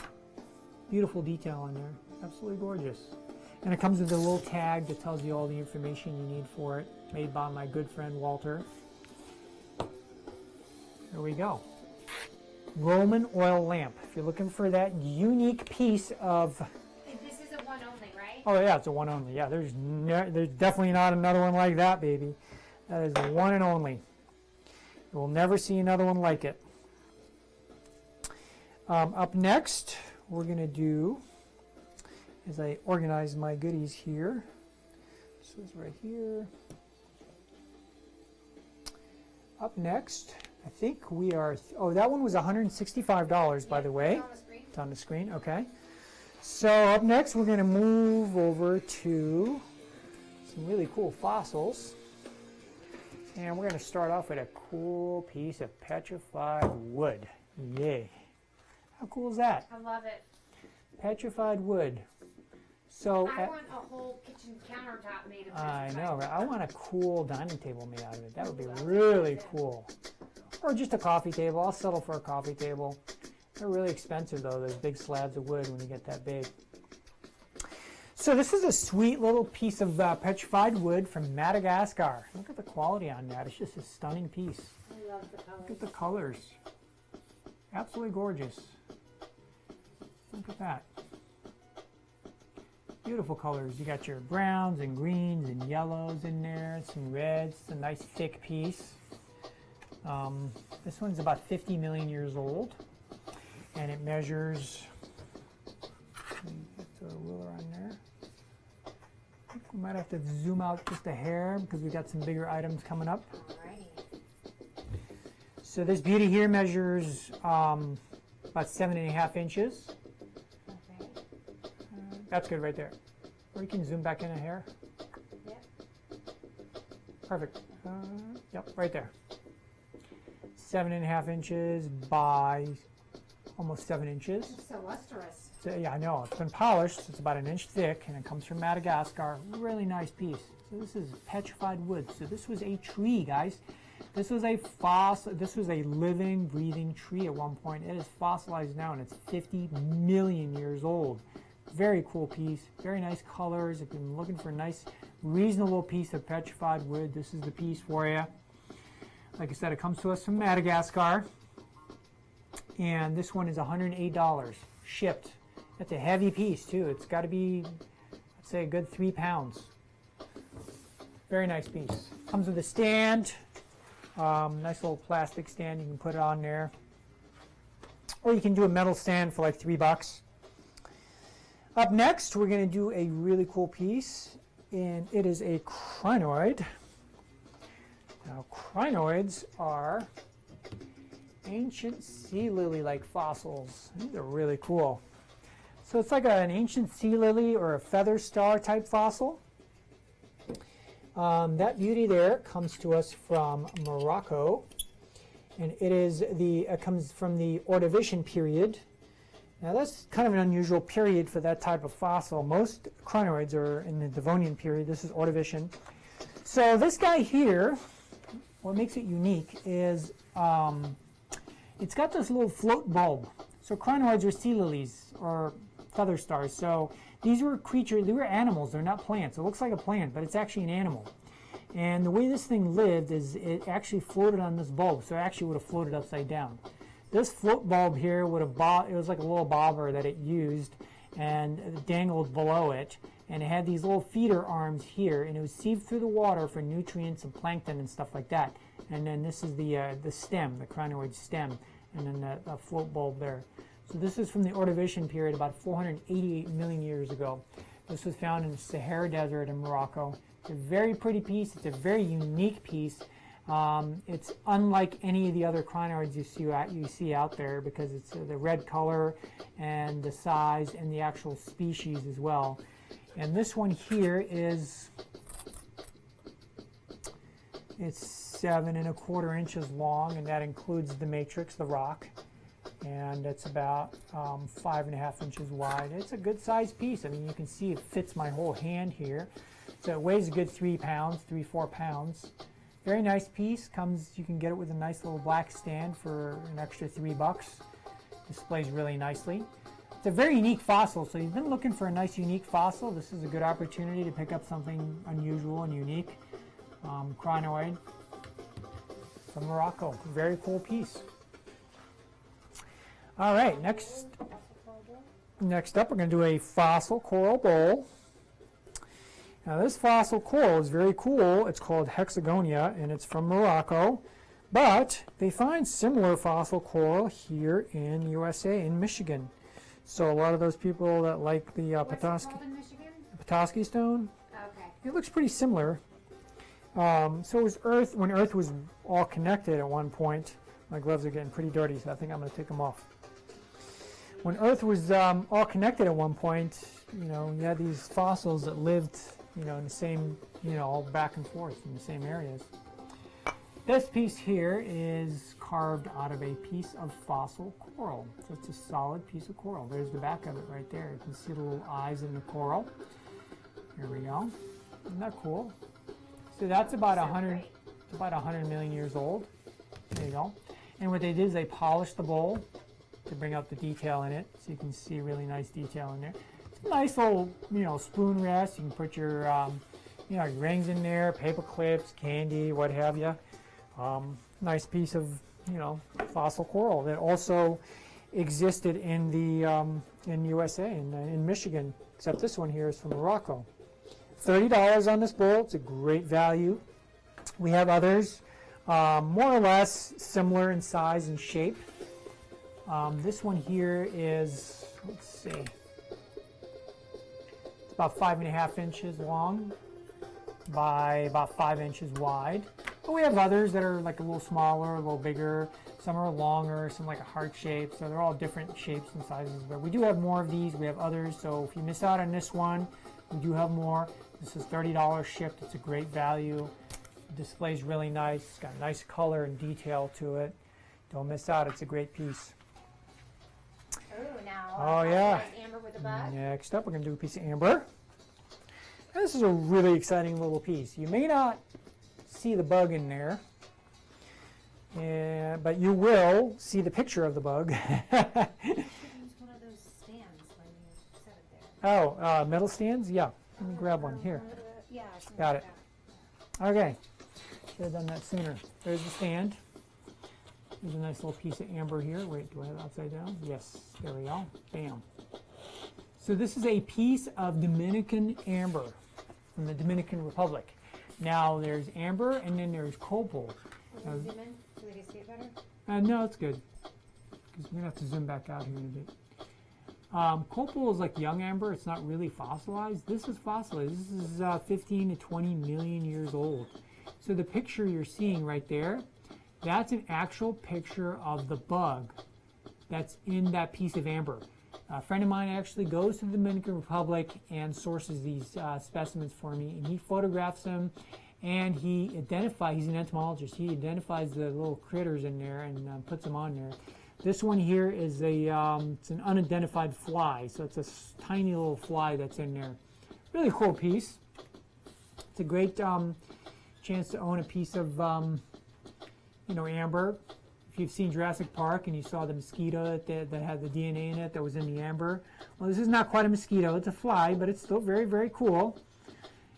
Beautiful detail on there. Absolutely gorgeous. And it comes with a little tag that tells you all the information you need for it, made by my good friend Walter. There we go. Roman oil lamp. If you're looking for that unique piece of... And this is a one only, right? Oh yeah, it's a one only. Yeah, there's definitely not another one like that, baby. That is the one and only. You will never see another one like it. Up next, we're going to do, as I organize my goodies here, this is right here. Up next, I think we are, oh, that one was $165, by the way. It's on the screen. It's on the screen, okay. So up next, we're going to move over to some really cool fossils. And we're going to start off with a cool piece of petrified wood. Yay. How cool is that? I love it. Petrified wood. So I want a whole kitchen countertop made of I petrified know, wood. right? I want a cool dining table made out of it. That would be really cool. Or just a coffee table. I'll settle for a coffee table. They're really expensive though, those big slabs of wood when you get that big. So this is a sweet little piece of petrified wood from Madagascar. Look at the quality on that. It's just a stunning piece. I love the colors. Look at the colors. Absolutely gorgeous. Look at that. Beautiful colors. You got your browns and greens and yellows in there, some reds. It's a nice thick piece. This one's about 50 million years old, and it measures, get the ruler on there. I think we might have to zoom out just a hair because we've got some bigger items coming up. Alrighty. So this beauty here measures about 7.5 inches. Okay. That's good right there. Or you can zoom back in a hair. Yep. Perfect. Yep, right there. 7.5 inches by almost 7 inches. It's so lustrous. So, yeah, I know. It's been polished. It's about 1 inch thick, and it comes from Madagascar. Really nice piece. So this is petrified wood. So this was a tree, guys. This was a fossil. This was a living, breathing tree at one point. It is fossilized now, and it's 50 million years old. Very cool piece. Very nice colors. If you're looking for a nice, reasonable piece of petrified wood, this is the piece for you. Like I said, it comes to us from Madagascar. And this one is $108 shipped. That's a heavy piece too. It's got to be, I'd say, a good 3 pounds. Very nice piece. Comes with a stand. Nice little plastic stand. You can put it on there. Or you can do a metal stand for like $3. Up next, we're going to do a really cool piece. And it is a crinoid. Now, crinoids are ancient sea lily-like fossils. These are really cool. So it's like an ancient sea lily or a feather star type fossil. That beauty there comes to us from Morocco, and it comes from the Ordovician period. Now that's kind of an unusual period for that type of fossil. Most crinoids are in the Devonian period. This is Ordovician. So this guy here, what makes it unique is it's got this little float bulb. So crinoids are sea lilies or feather stars. So these were creatures, they were animals, they're not plants. It looks like a plant, but it's actually an animal. And the way this thing lived is it actually floated on this bulb, so it actually would have floated upside down. This float bulb here would have it was like a little bobber that it used and it dangled below it, and it had these little feeder arms here, and it would sieve through the water for nutrients and plankton and stuff like that. And then this is the stem, the crinoid stem, and then the float bulb there. So this is from the Ordovician period, about 488 million years ago. This was found in the Sahara Desert in Morocco. It's a very pretty piece. It's a very unique piece. It's unlike any of the other crinoids you see out there because it's the red color and the size and the actual species as well. And this one here it's 7¼ inches long, and that includes the matrix, the rock. And it's about 5½ inches wide. It's a good sized piece. I mean, you can see it fits my whole hand here. So it weighs a good 3 pounds, 3-4 pounds. Very nice piece. You can get it with a nice little black stand for an extra $3. Displays really nicely. It's a very unique fossil, so you've been looking for a nice unique fossil. This is a good opportunity to pick up something unusual and unique. Crinoid from Morocco. Very cool piece. All right, next up we're going to do a fossil coral bowl. Now this fossil coral is very cool. It's called Hexagonia, and it's from Morocco. But they find similar fossil coral here in USA, in Michigan. So a lot of those people that like the Petoskey stone, Okay. it looks pretty similar. So was Earth, when Earth was all connected at one point. My gloves are getting pretty dirty, so I think I'm going to take them off. When Earth was all connected at one point, you had these fossils that lived, in the same, all back and forth in the same areas. This piece here is carved out of a piece of fossil coral. So it's a solid piece of coral. There's the back of it right there. You can see the little eyes in the coral. Here we go. Isn't that cool? So that's about 100 million years old. There you go. And what they did is they polished the bowl to bring out the detail in it, so you can see really nice detail in there. It's a nice little, spoon rest. You can put your, your rings in there, paper clips, candy, what have you. Nice piece of, fossil coral that also existed in the in USA, in Michigan, except this one here is from Morocco. $30 on this bowl. It's a great value. We have others, more or less similar in size and shape. This one here is, let's see, it's about 5½ inches long by about 5 inches wide. But we have others that are like a little smaller, a little bigger. Some are longer, some like a heart shape. So they're all different shapes and sizes. But we do have more of these. We have others. So if you miss out on this one, we do have more. This is $30 shipped. It's a great value. It displays really nice. It's got nice color and detail to it. Don't miss out. It's a great piece. Oh, now. Oh, yeah. Amber with a bug. Next up, we're going to do a piece of amber. And this is a really exciting little piece. You may not see the bug in there, but you will see the picture of the bug. You should use one of those stands when you set it there. Oh, metal stands? Yeah. Let me grab one here. Yeah. Got it. Okay. Should have done that sooner. There's the stand. There's a nice little piece of amber here. Wait, do I have it upside down? Yes. There we go. Bam. So this is a piece of Dominican amber from the Dominican Republic. Now there's amber and then there's copal. Zoom in so they can see it better? No, it's good. Because we're going to have to zoom back out here in a bit. Copal is like young amber. It's not really fossilized. This is fossilized. This is 15 to 20 million years old. So the picture you're seeing right there, that's an actual picture of the bug that's in that piece of amber. A friend of mine actually goes to the Dominican Republic and sources these specimens for me, and he photographs them, And he's an entomologist. He identifies the little critters in there and puts them on there. This one here is it's an unidentified fly, so it's a tiny little fly that's in there. Really cool piece. It's a great chance to own a piece of, amber. If you've seen Jurassic Park and you saw the mosquito that had the DNA in it that was in the amber, well, this is not quite a mosquito. It's a fly, but it's still very, very cool.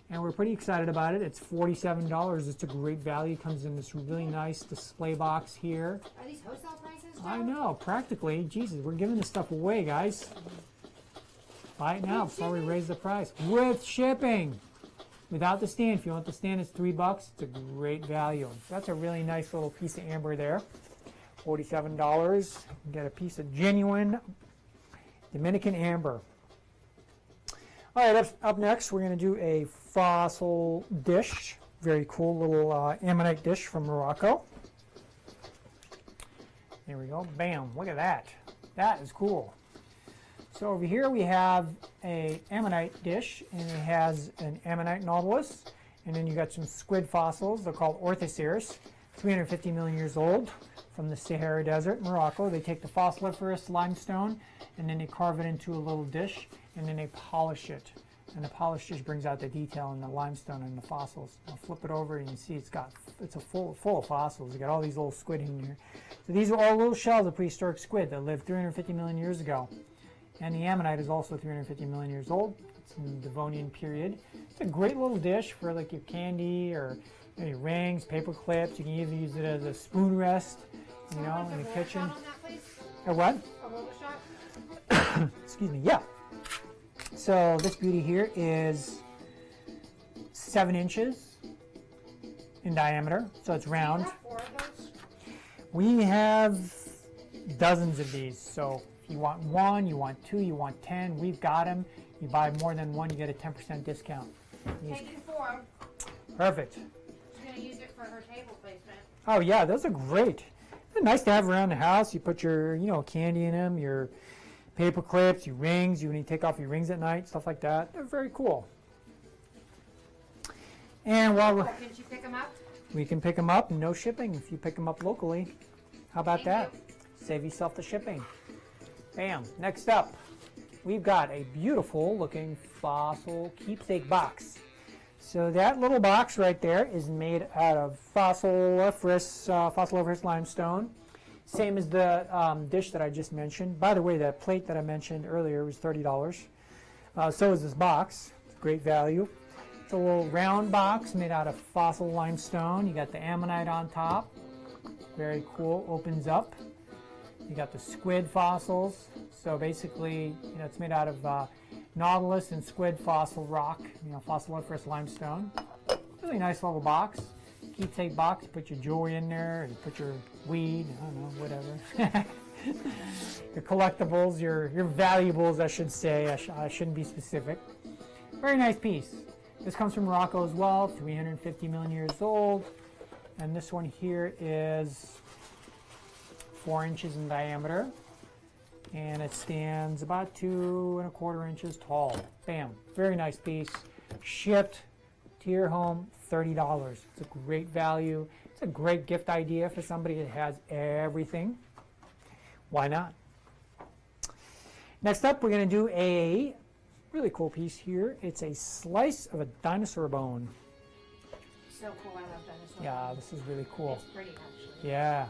And we're pretty excited about it. It's $47. It's a great value. Comes in this really nice display box here. Are these wholesale prices, Joe? I know, practically. Jesus, we're giving this stuff away, guys. Buy it now before we raise the price. With shipping. Without the stand. If you want the stand, it's $3. It's a great value. That's a really nice little piece of amber there. $47. You get a piece of genuine Dominican amber. All right, up next, we're going to do a fossil dish. Very cool little ammonite dish from Morocco. There we go. Bam. Look at that. That is cool. So over here we have a ammonite dish, and it has an ammonite nautilus, and then you got some squid fossils. They're called orthoceras, 350 million years old, from the Sahara Desert, Morocco. They take the fossiliferous limestone, and then they carve it into a little dish, and then they polish it. And the polish just brings out the detail in the limestone and the fossils. I'll flip it over and you can see it's full of fossils. You got all these little squid in here. So these are all little shells of prehistoric squid that lived 350 million years ago. And the ammonite is also 350 million years old. It's in the Devonian period. It's a great little dish for like your candy or maybe rings, paper clips. You can even use it as a spoon rest, in the kitchen. A what? A roller shot? Excuse me, yeah. So this beauty here is 7 inches in diameter, so it's round. Do you have 4 of those? We have dozens of these, so if you want 1, you want 2, you want 10, we've got them. You buy more than 1, you get a 10% discount. Taking 4. Perfect. She's going to use it for her table placement. Oh yeah, those are great. They're nice to have around the house. You put your, candy in them, your paper clips, your rings, when you take off your rings at night, stuff like that. They're very cool. And while Can you pick them up? we can pick them up, no shipping if you pick them up locally. How about Thank that? Save yourself the shipping. Bam. Next up, we've got a beautiful looking fossil keepsake box. So that little box right there is made out of fossiliferous limestone. Same as the dish that I just mentioned. By the way, that plate that I mentioned earlier was $30. So is this box. It's a great value. It's a little round box made out of fossil limestone. You got the ammonite on top. Very cool. Opens up. You got the squid fossils. So basically, it's made out of nautilus and squid fossil rock, fossiliferous limestone. Really nice little box. Keepsake box, put your jewelry in there, and put your weed, I don't know, whatever. Your collectibles, your valuables, I should say. I shouldn't be specific. Very nice piece. This comes from Morocco as well, 350 million years old. And this one here is 4 inches in diameter. And it stands about 2 1/4 inches tall. Bam. Very nice piece. Shipped to your home, $30. It's a great value. It's a great gift idea for somebody that has everything. Why not? Next up, we're going to do a really cool piece here. It's a slice of a dinosaur bone. So cool. I love dinosaurs. Yeah, this is really cool. It's pretty, actually. Yeah.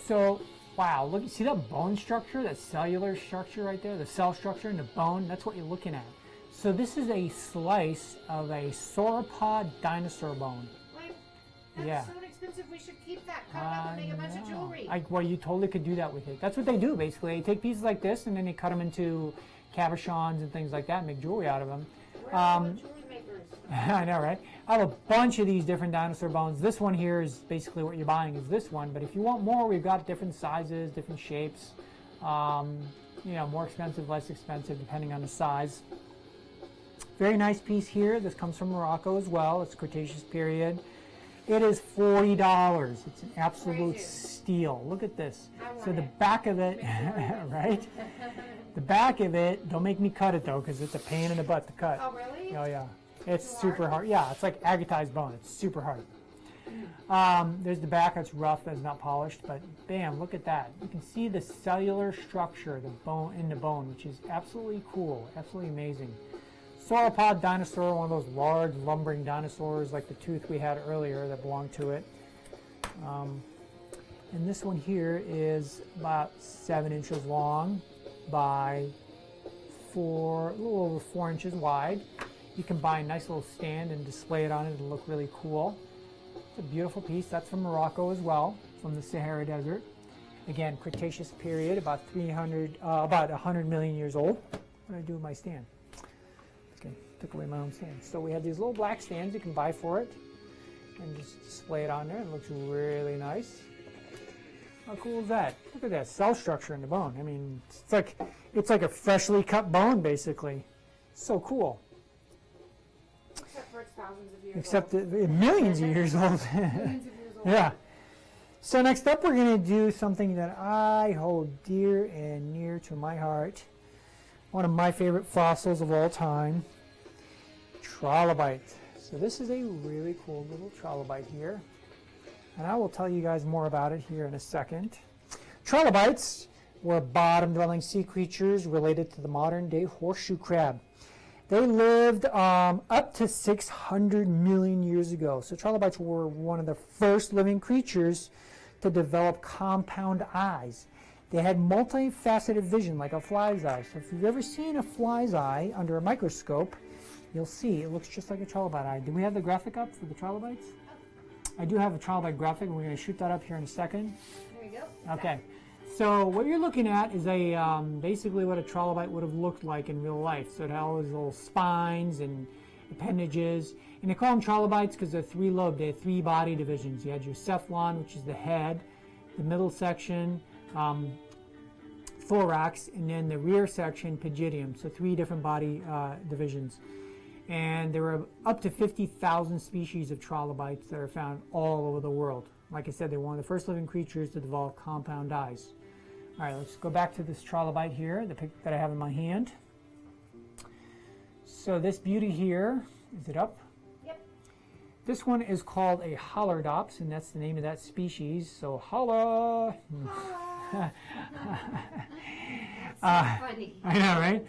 So, wow, look, see that bone structure, that cellular structure right there, the cell structure in the bone? That's what you're looking at. So this is a slice of a sauropod dinosaur bone. Wait, that's Yeah. so inexpensive. We should keep that. Cut it up and make a bunch of jewelry. Well, you totally could do that with it. That's what they do, basically. They take pieces like this, and then they cut them into cabochons and things like that and make jewelry out of them. Where are all the jewelry makers? I know, right? I have a bunch of these different dinosaur bones. This one here is basically what you're buying is this one. But if you want more, we've got different sizes, different shapes. More expensive, less expensive, depending on the size. Very nice piece here. This comes from Morocco as well. It's Cretaceous period. It is $40. It's an absolute Crazy. steal. Look at this. I want So the it. back of it, right? The back of it, don't make me cut it though, because it's a pain in the butt to cut. Oh, really? Oh yeah. It's super hard. Yeah, it's like agatized bone. It's super hard. There's the back that's rough, that's not polished, but bam, look at that. You can see the cellular structure, the bone in the bone, which is absolutely cool, absolutely amazing. Sauropod dinosaur, one of those large lumbering dinosaurs like the tooth we had earlier that belonged to it. And this one here is about 7 inches long by a little over 4 inches wide. You can buy a nice little stand and display it on it. It'll look really cool. It's a beautiful piece. That's from Morocco as well, from the Sahara Desert. Again, Cretaceous period, about 100 million years old. What did I do with my stand? Okay, took away my own stand. So we have these little black stands you can buy for it, and just display it on there. It looks really nice. How cool is that? Look at that cell structure in the bone. I mean, it's like a freshly cut bone, basically. So cool. Except for it's thousands of years Except old. millions of years old. Millions of years old. Yeah. So next up, we're going to do something that I hold dear and near to my heart. One of my favorite fossils of all time, trilobite. So this is a really cool little trilobite here. And I will tell you guys more about it here in a second. Trilobites were bottom-dwelling sea creatures related to the modern-day horseshoe crab. They lived up to 600 million years ago. So trilobites were one of the first living creatures to develop compound eyes. They had multifaceted vision like a fly's eye. So if you've ever seen a fly's eye under a microscope, you'll see it looks just like a trilobite eye. Do we have the graphic up for the trilobites? I do have a trilobite graphic, and we're going to shoot that up here in a second. There we go. Okay. So what you're looking at is basically what a trilobite would have looked like in real life. So it had all these little spines and appendages. And they call them trilobites because they're three-lobed. They had 3 body divisions. You had your cephalon, which is the head, the middle section, thorax, and then the rear section, pygidium. So 3 different body divisions. And there were up to 50,000 species of trilobites that are found all over the world. Like I said, they're one of the first living creatures to develop compound eyes. All right, let's go back to this trilobite here, the pic that I have in my hand. So this beauty here, is it up? Yep. This one is called a Hollardops, and that's the name of that species. So holla! Funny. I know, right?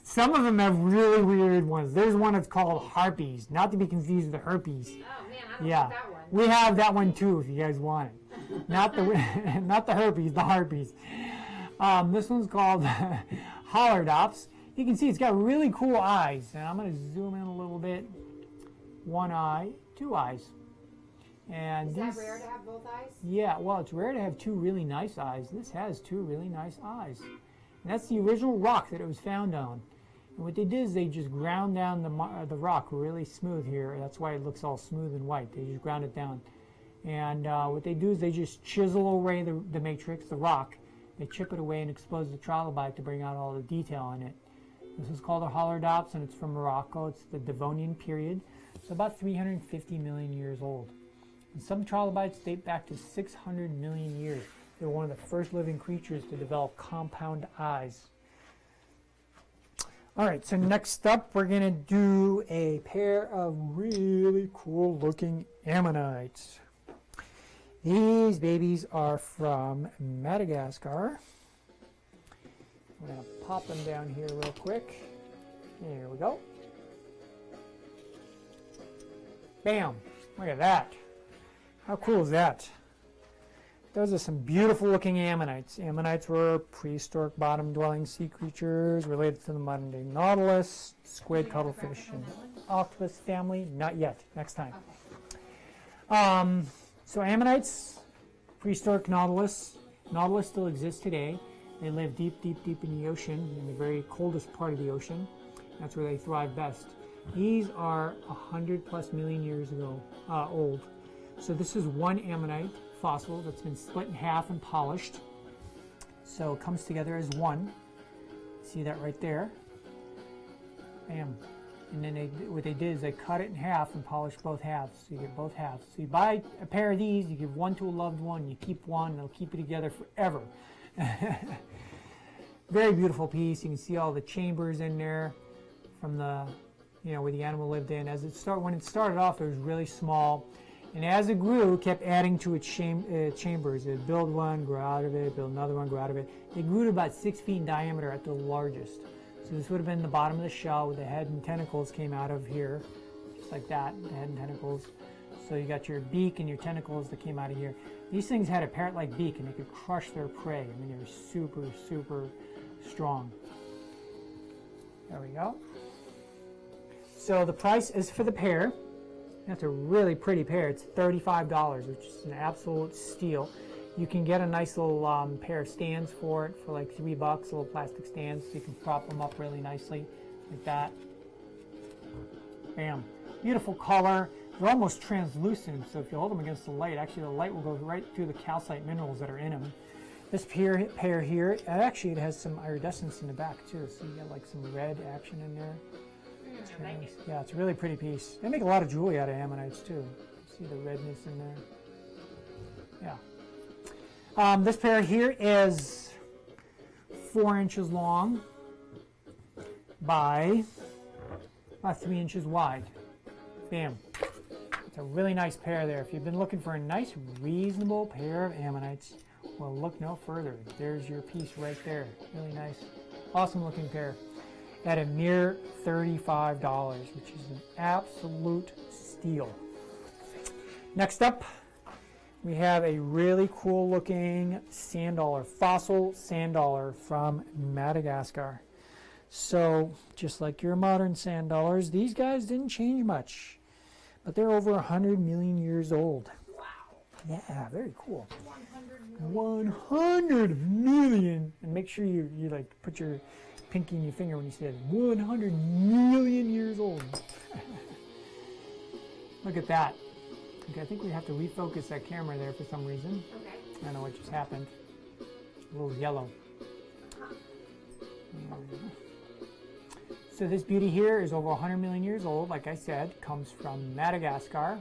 Some of them have really weird ones. There's one that's called harpies, not to be confused with the herpes. Oh man, I don't Yeah, want that one. we have that one too if you guys want it. Not the not the herpes, the harpies. This one's called Hollardops. You can see it's got really cool eyes, and I'm going to zoom in a little bit. 1 eye, 2 eyes. And Is these, that rare to have both eyes? yeah, well, it's rare to have 2 really nice eyes. This has 2 really nice eyes. And that's the original rock that it was found on. And what they did is they just ground down the rock really smooth here. That's why it looks all smooth and white. They just ground it down. And what they do is they just chisel away the matrix, the rock. They chip it away and expose the trilobite to bring out all the detail in it. This is called a Hollardops, and it's from Morocco. It's the Devonian period. It's about 350 million years old. And some trilobites date back to 600 million years. They were one of the first living creatures to develop compound eyes. All right, so next up, we're going to do a pair of really cool looking ammonites. These babies are from Madagascar. We're going to pop them down here real quick. Here we go. Bam! Look at that. How cool is that? Those are some beautiful looking ammonites. Ammonites were prehistoric bottom-dwelling sea creatures related to the modern-day nautilus, squid, cuttlefish, and octopus family. Not yet. Next time. Okay. So ammonites, prehistoric nautilus. Nautilus still exists today. They live deep, deep, deep in the ocean, in the very coldest part of the ocean. That's where they thrive best. These are 100+ million years ago old. So this is one ammonite fossil that's been split in half and polished. So it comes together as one. See that right there? Bam. And then what they did is they cut it in half and polished both halves. So you get both halves. So you buy a pair of these, you give one to a loved one, you keep one, and they'll keep it together forever. Very beautiful piece. You can see all the chambers in there from the, you know, where the animal lived in. When it started off, it was really small, and as it grew, it kept adding to its chambers. It would build one, grow out of it, build another one, grow out of it. It grew to about 6 feet in diameter at the largest. So this would have been the bottom of the shell, where the head and tentacles came out of here, just like that, the head and tentacles. So you got your beak and your tentacles that came out of here. These things had a parrot-like beak, and they could crush their prey. I mean, they were super, super strong. There we go. So the price is for the pair. That's a really pretty pair. It's $35, which is an absolute steal. You can get a nice little pair of stands for it for like $3, little plastic stands, so you can prop them up really nicely, like that. Bam. Beautiful color. They're almost translucent, so if you hold them against the light, actually the light will go right through the calcite minerals that are in them. This pair here, actually it has some iridescence in the back too, so you got like some red action in there. Yeah, it's a really pretty piece. They make a lot of jewelry out of ammonites too. See the redness in there. Yeah. This pair here is 4 inches long by about 3 inches wide. Bam. It's a really nice pair there. If you've been looking for a nice, reasonable pair of ammonites, well, look no further. There's your piece right there. Really nice, awesome looking pair. At a mere $35, which is an absolute steal. Next up, we have a really cool looking sand dollar, fossil sand dollar from Madagascar. So just like your modern sand dollars, these guys didn't change much, but they're over 100 million years old. Wow. Yeah, very cool. 100 million. 100 million. And make sure you like put your pinky in your finger when you say it. 100 million years old. Look at that. Okay, I think we have to refocus that camera there for some reason. Okay. I don't know what just happened. A little yellow. So this beauty here is over 100 million years old, like I said, comes from Madagascar.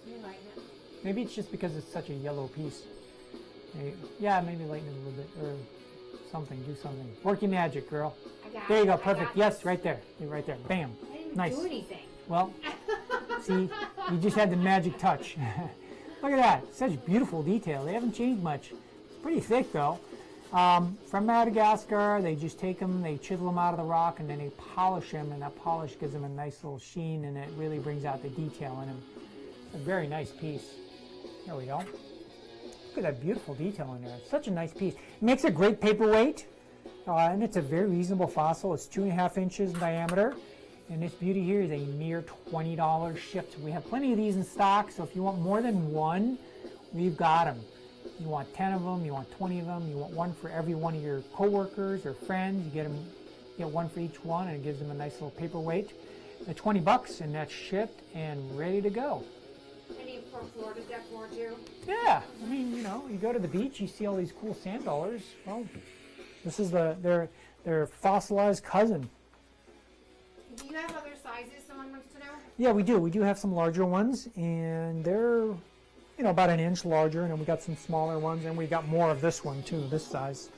You like it? Maybe it's just because it's such a yellow piece. Yeah, maybe lighten it a little bit, or something, do something. Work your magic, girl. I got There you it. go, I perfect. got Yes, this. right there. Right there. Bam. I didn't Nice. do anything. Well, see, you just had the magic touch. Look at that. Such beautiful detail. They haven't changed much. It's pretty thick, though. From Madagascar, they just take them, they chisel them out of the rock, and then they polish them, and that polish gives them a nice little sheen, and it really brings out the detail in them. It's a very nice piece. There we go. Look at that beautiful detail in there. It's such a nice piece. It makes a great paperweight, and it's a very reasonable fossil. It's 2.5 inches in diameter, and this beauty here is a mere $20 shipped. We have plenty of these in stock, so if you want more than one, we've got them. You want 10 of them, you want 20 of them, you want one for every one of your coworkers or friends. You get one for each one, and it gives them a nice little paperweight. At $20, and that's shipped and ready to go. Any from Florida decor too? Yeah, I mean, you know, you go to the beach, you see all these cool sand dollars. Well, this is their fossilized cousin. Do you have other sizes someone wants to know? Yeah, we do. We do have some larger ones, and they're, you know, about an inch larger, and then we got some smaller ones, and we got more of this one too, this size.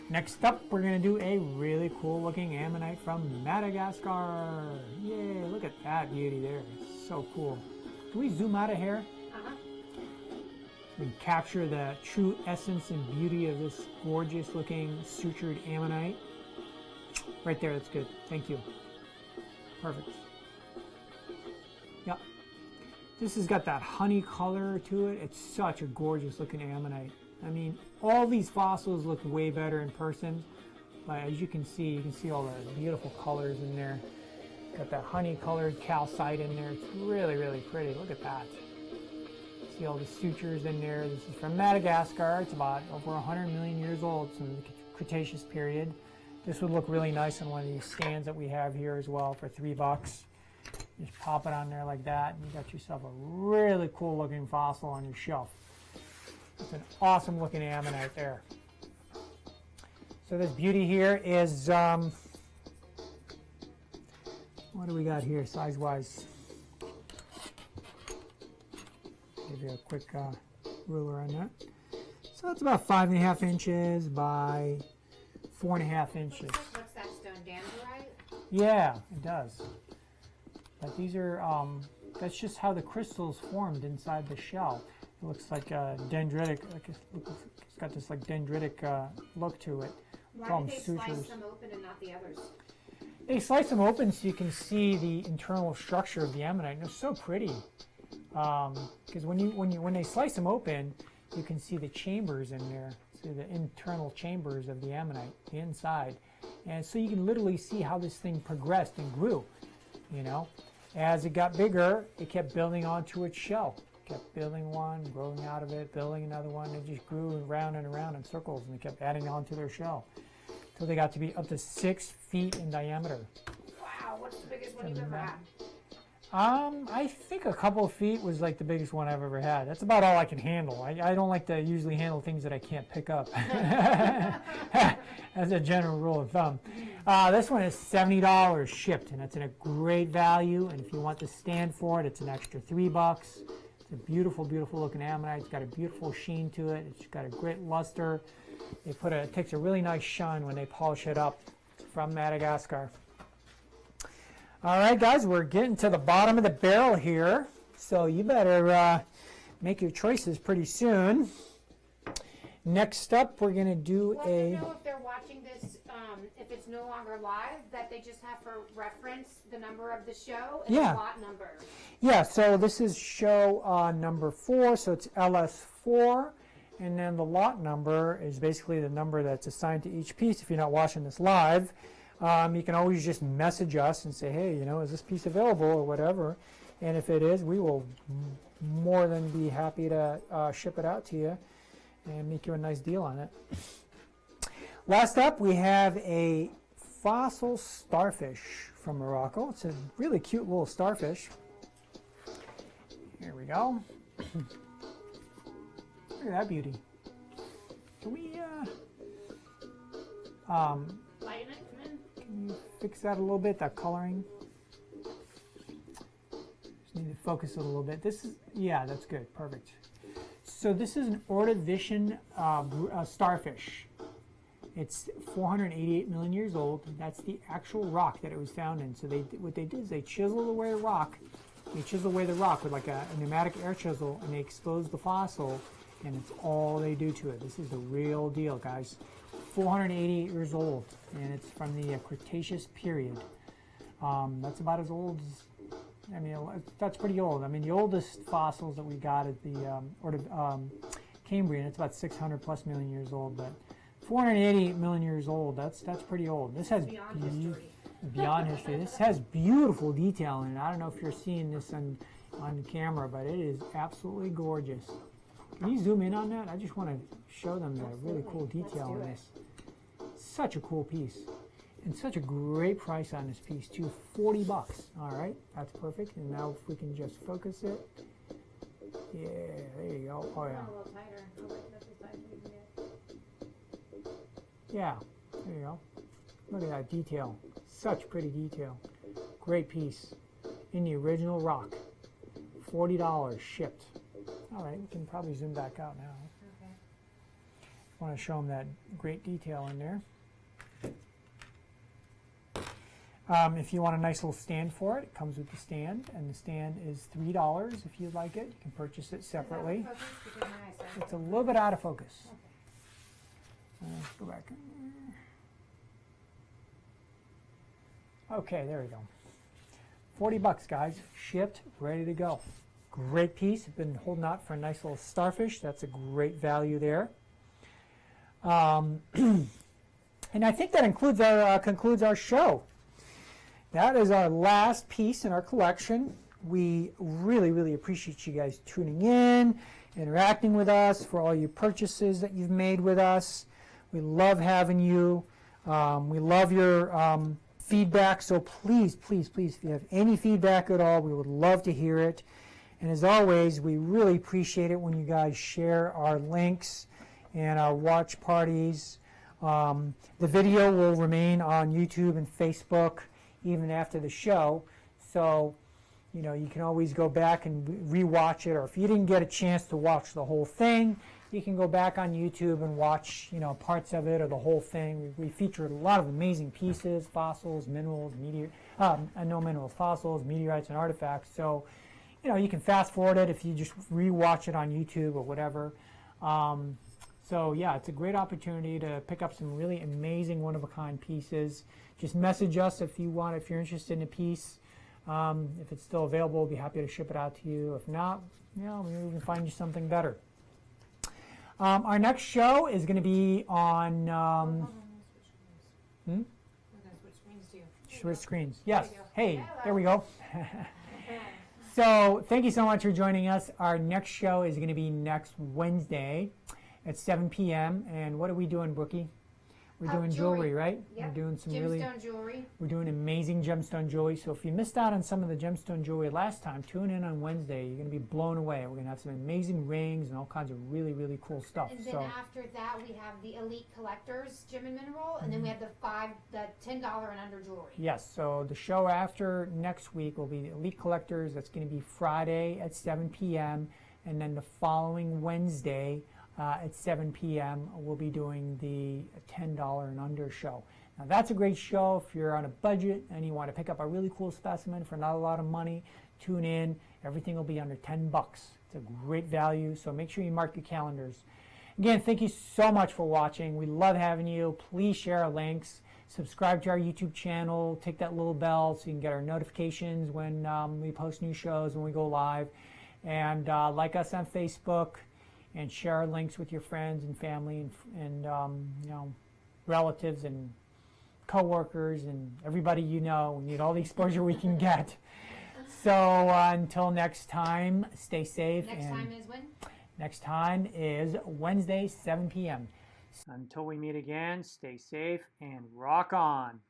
Next up, we're going to do a really cool looking ammonite from Madagascar. Yay, look at that beauty there. It's so cool. Can we zoom out of here? Uh-huh. And capture the true essence and beauty of this gorgeous looking sutured ammonite. Right there, that's good. Thank you. Perfect. Yep. This has got that honey color to it. It's such a gorgeous looking ammonite. I mean, all these fossils look way better in person. But as you can see all the beautiful colors in there. Got that honey colored calcite in there. It's really, really pretty. Look at that. See all the sutures in there. This is from Madagascar. It's about over 100 million years old. It's in the Cretaceous period. This would look really nice on one of these stands that we have here as well for $3. Just pop it on there like that, and you got yourself a really cool looking fossil on your shelf. It's an awesome looking ammonite there. So this beauty here is, what do we got here size wise? Give you a quick ruler on that. So that's about 5.5 inches by 4.5 inches. What's that stone? Danderite? Yeah, it does. But these are, that's just how the crystals formed inside the shell. It looks like a dendritic, it's got this like dendritic look to it. Why did they slice them open and not the others? They slice them open so you can see the internal structure of the ammonite. And they're so pretty. Because when they slice them open, you can see the chambers in there. See the internal chambers of the ammonite, the inside. And so you can literally see how this thing progressed and grew, you know. As it got bigger, it kept building onto its shell. It kept building one, growing out of it, building another one. It just grew around and around in circles, and they kept adding on to their shell. So they got to be up to 6 feet in diameter. Wow, what's the biggest one you've ever had? I think a couple of feet was like the biggest one I've ever had. That's about all I can handle. I don't like to usually handle things that I can't pick up. As a general rule of thumb. This one is $70 shipped, and it's in a great value. And if you want the stand for it, it's an extra $3. It's a beautiful, beautiful looking ammonite. It's got a beautiful sheen to it. It's got a great luster. It takes a really nice shine when they polish it up. From Madagascar. All right, guys, we're getting to the bottom of the barrel here, so you better make your choices pretty soon. Next up, we're going to do Well, you know if they're watching this, if it's no longer live, that they just have for reference the number of the show and the lot number. Yeah, so this is show number 4, so it's LS4, and then the lot number is basically the number that's assigned to each piece if you're not watching this live. You can always just message us and say, hey, you know, is this piece available or whatever? And if it is, we will more than be happy to ship it out to you and make you a nice deal on it. Last up, we have a fossil starfish from Morocco. It's a really cute little starfish. Here we go. Look at that beauty. Can we, Lighten it, come in. Can you fix that a little bit, that coloring? Just need to focus it a little bit. This is, yeah, that's good, perfect. So this is an Ordovician starfish. It's 488 million years old. That's the actual rock that it was found in. So what they did is they chiseled away the rock. They chisel away the rock with like a pneumatic air chisel, and they expose the fossil, and it's all they do to it. This is the real deal, guys. 488 years old, and it's from the Cretaceous period. That's about as old as, I mean, that's pretty old. I mean, the oldest fossils that we got at the Cambrian, it's about 600 plus million years old, but 488 million years old, that's pretty old. This has beyond history. Beyond history. This has beautiful detail in it. I don't know if you're seeing this on camera, but it is absolutely gorgeous. Can you zoom in on that? I just want to show them the really cool detail in this. Such a cool piece. And such a great price on this piece too, $40. All right, that's perfect. And now if we can just focus it. Yeah, there you go. Oh yeah. A little tighter. Oh, wait, that's as tight as we can get. Yeah, there you go. Look at that detail. Such pretty detail. Great piece. In the original rock. $40 shipped. All right, we can probably zoom back out now. Okay. I want to show them that great detail in there. If you want a nice little stand for it, it comes with the stand, and the stand is $3 if you'd like it. You can purchase it separately. It's a little bit out of focus. Let's go back. Okay, there we go. $40, guys. Shipped, ready to go. Great piece. Been holding out for a nice little starfish. That's a great value there. And I think that concludes our show. That is our last piece in our collection. We really, really appreciate you guys tuning in, interacting with us, for all your purchases that you've made with us. We love having you. We love your feedback. So please, please, please, if you have any feedback at all, we would love to hear it. And as always, we really appreciate it when you guys share our links and our watch parties. The video will remain on YouTube and Facebook even after the show. So, you know, you can always go back and re-watch it, or if you didn't get a chance to watch the whole thing, you can go back on YouTube and watch, you know, parts of it or the whole thing. We featured a lot of amazing pieces, fossils, minerals, no minerals, fossils, meteorites, and artifacts. So, you know, you can fast forward it if you just rewatch it on YouTube or whatever. So yeah, it's a great opportunity to pick up some really amazing one-of-a-kind pieces. Just message us if you're interested in a piece. If it's still available, we'll be happy to ship it out to you. If not, you know, maybe we can find you something better. Our next show is going to be on. Switch screens. Yes. Hey, there we go. So thank you so much for joining us. Our next show is going to be next Wednesday at 7 p.m. And what are we doing, Brookie? We're doing jewelry, right? Yep. We're doing some gemstone jewelry. We're doing amazing gemstone jewelry. So if you missed out on some of the gemstone jewelry last time, tune in on Wednesday. You're going to be blown away. We're going to have some amazing rings and all kinds of really, really cool stuff. And then after that, we have the Elite Collectors Gem and Mineral, and then we have the $10 and under jewelry. Yes. So the show after next week will be the Elite Collectors. That's going to be Friday at 7 p.m. And then the following Wednesday at 7 p.m. we'll be doing the $10 and under show. Now that's a great show if you're on a budget and you want to pick up a really cool specimen for not a lot of money. Tune in. Everything will be under $10. It's a great value, so make sure you mark your calendars. Again, thank you so much for watching. We love having you. Please share our links. Subscribe to our YouTube channel. Take that little bell so you can get our notifications when we post new shows, when we go live. And like us on Facebook. And share our links with your friends and family and you know, relatives and co-workers and everybody you know. We need all the exposure we can get. So until next time, stay safe. Next time is when? Next time is Wednesday, 7 p.m. Until we meet again, stay safe and rock on.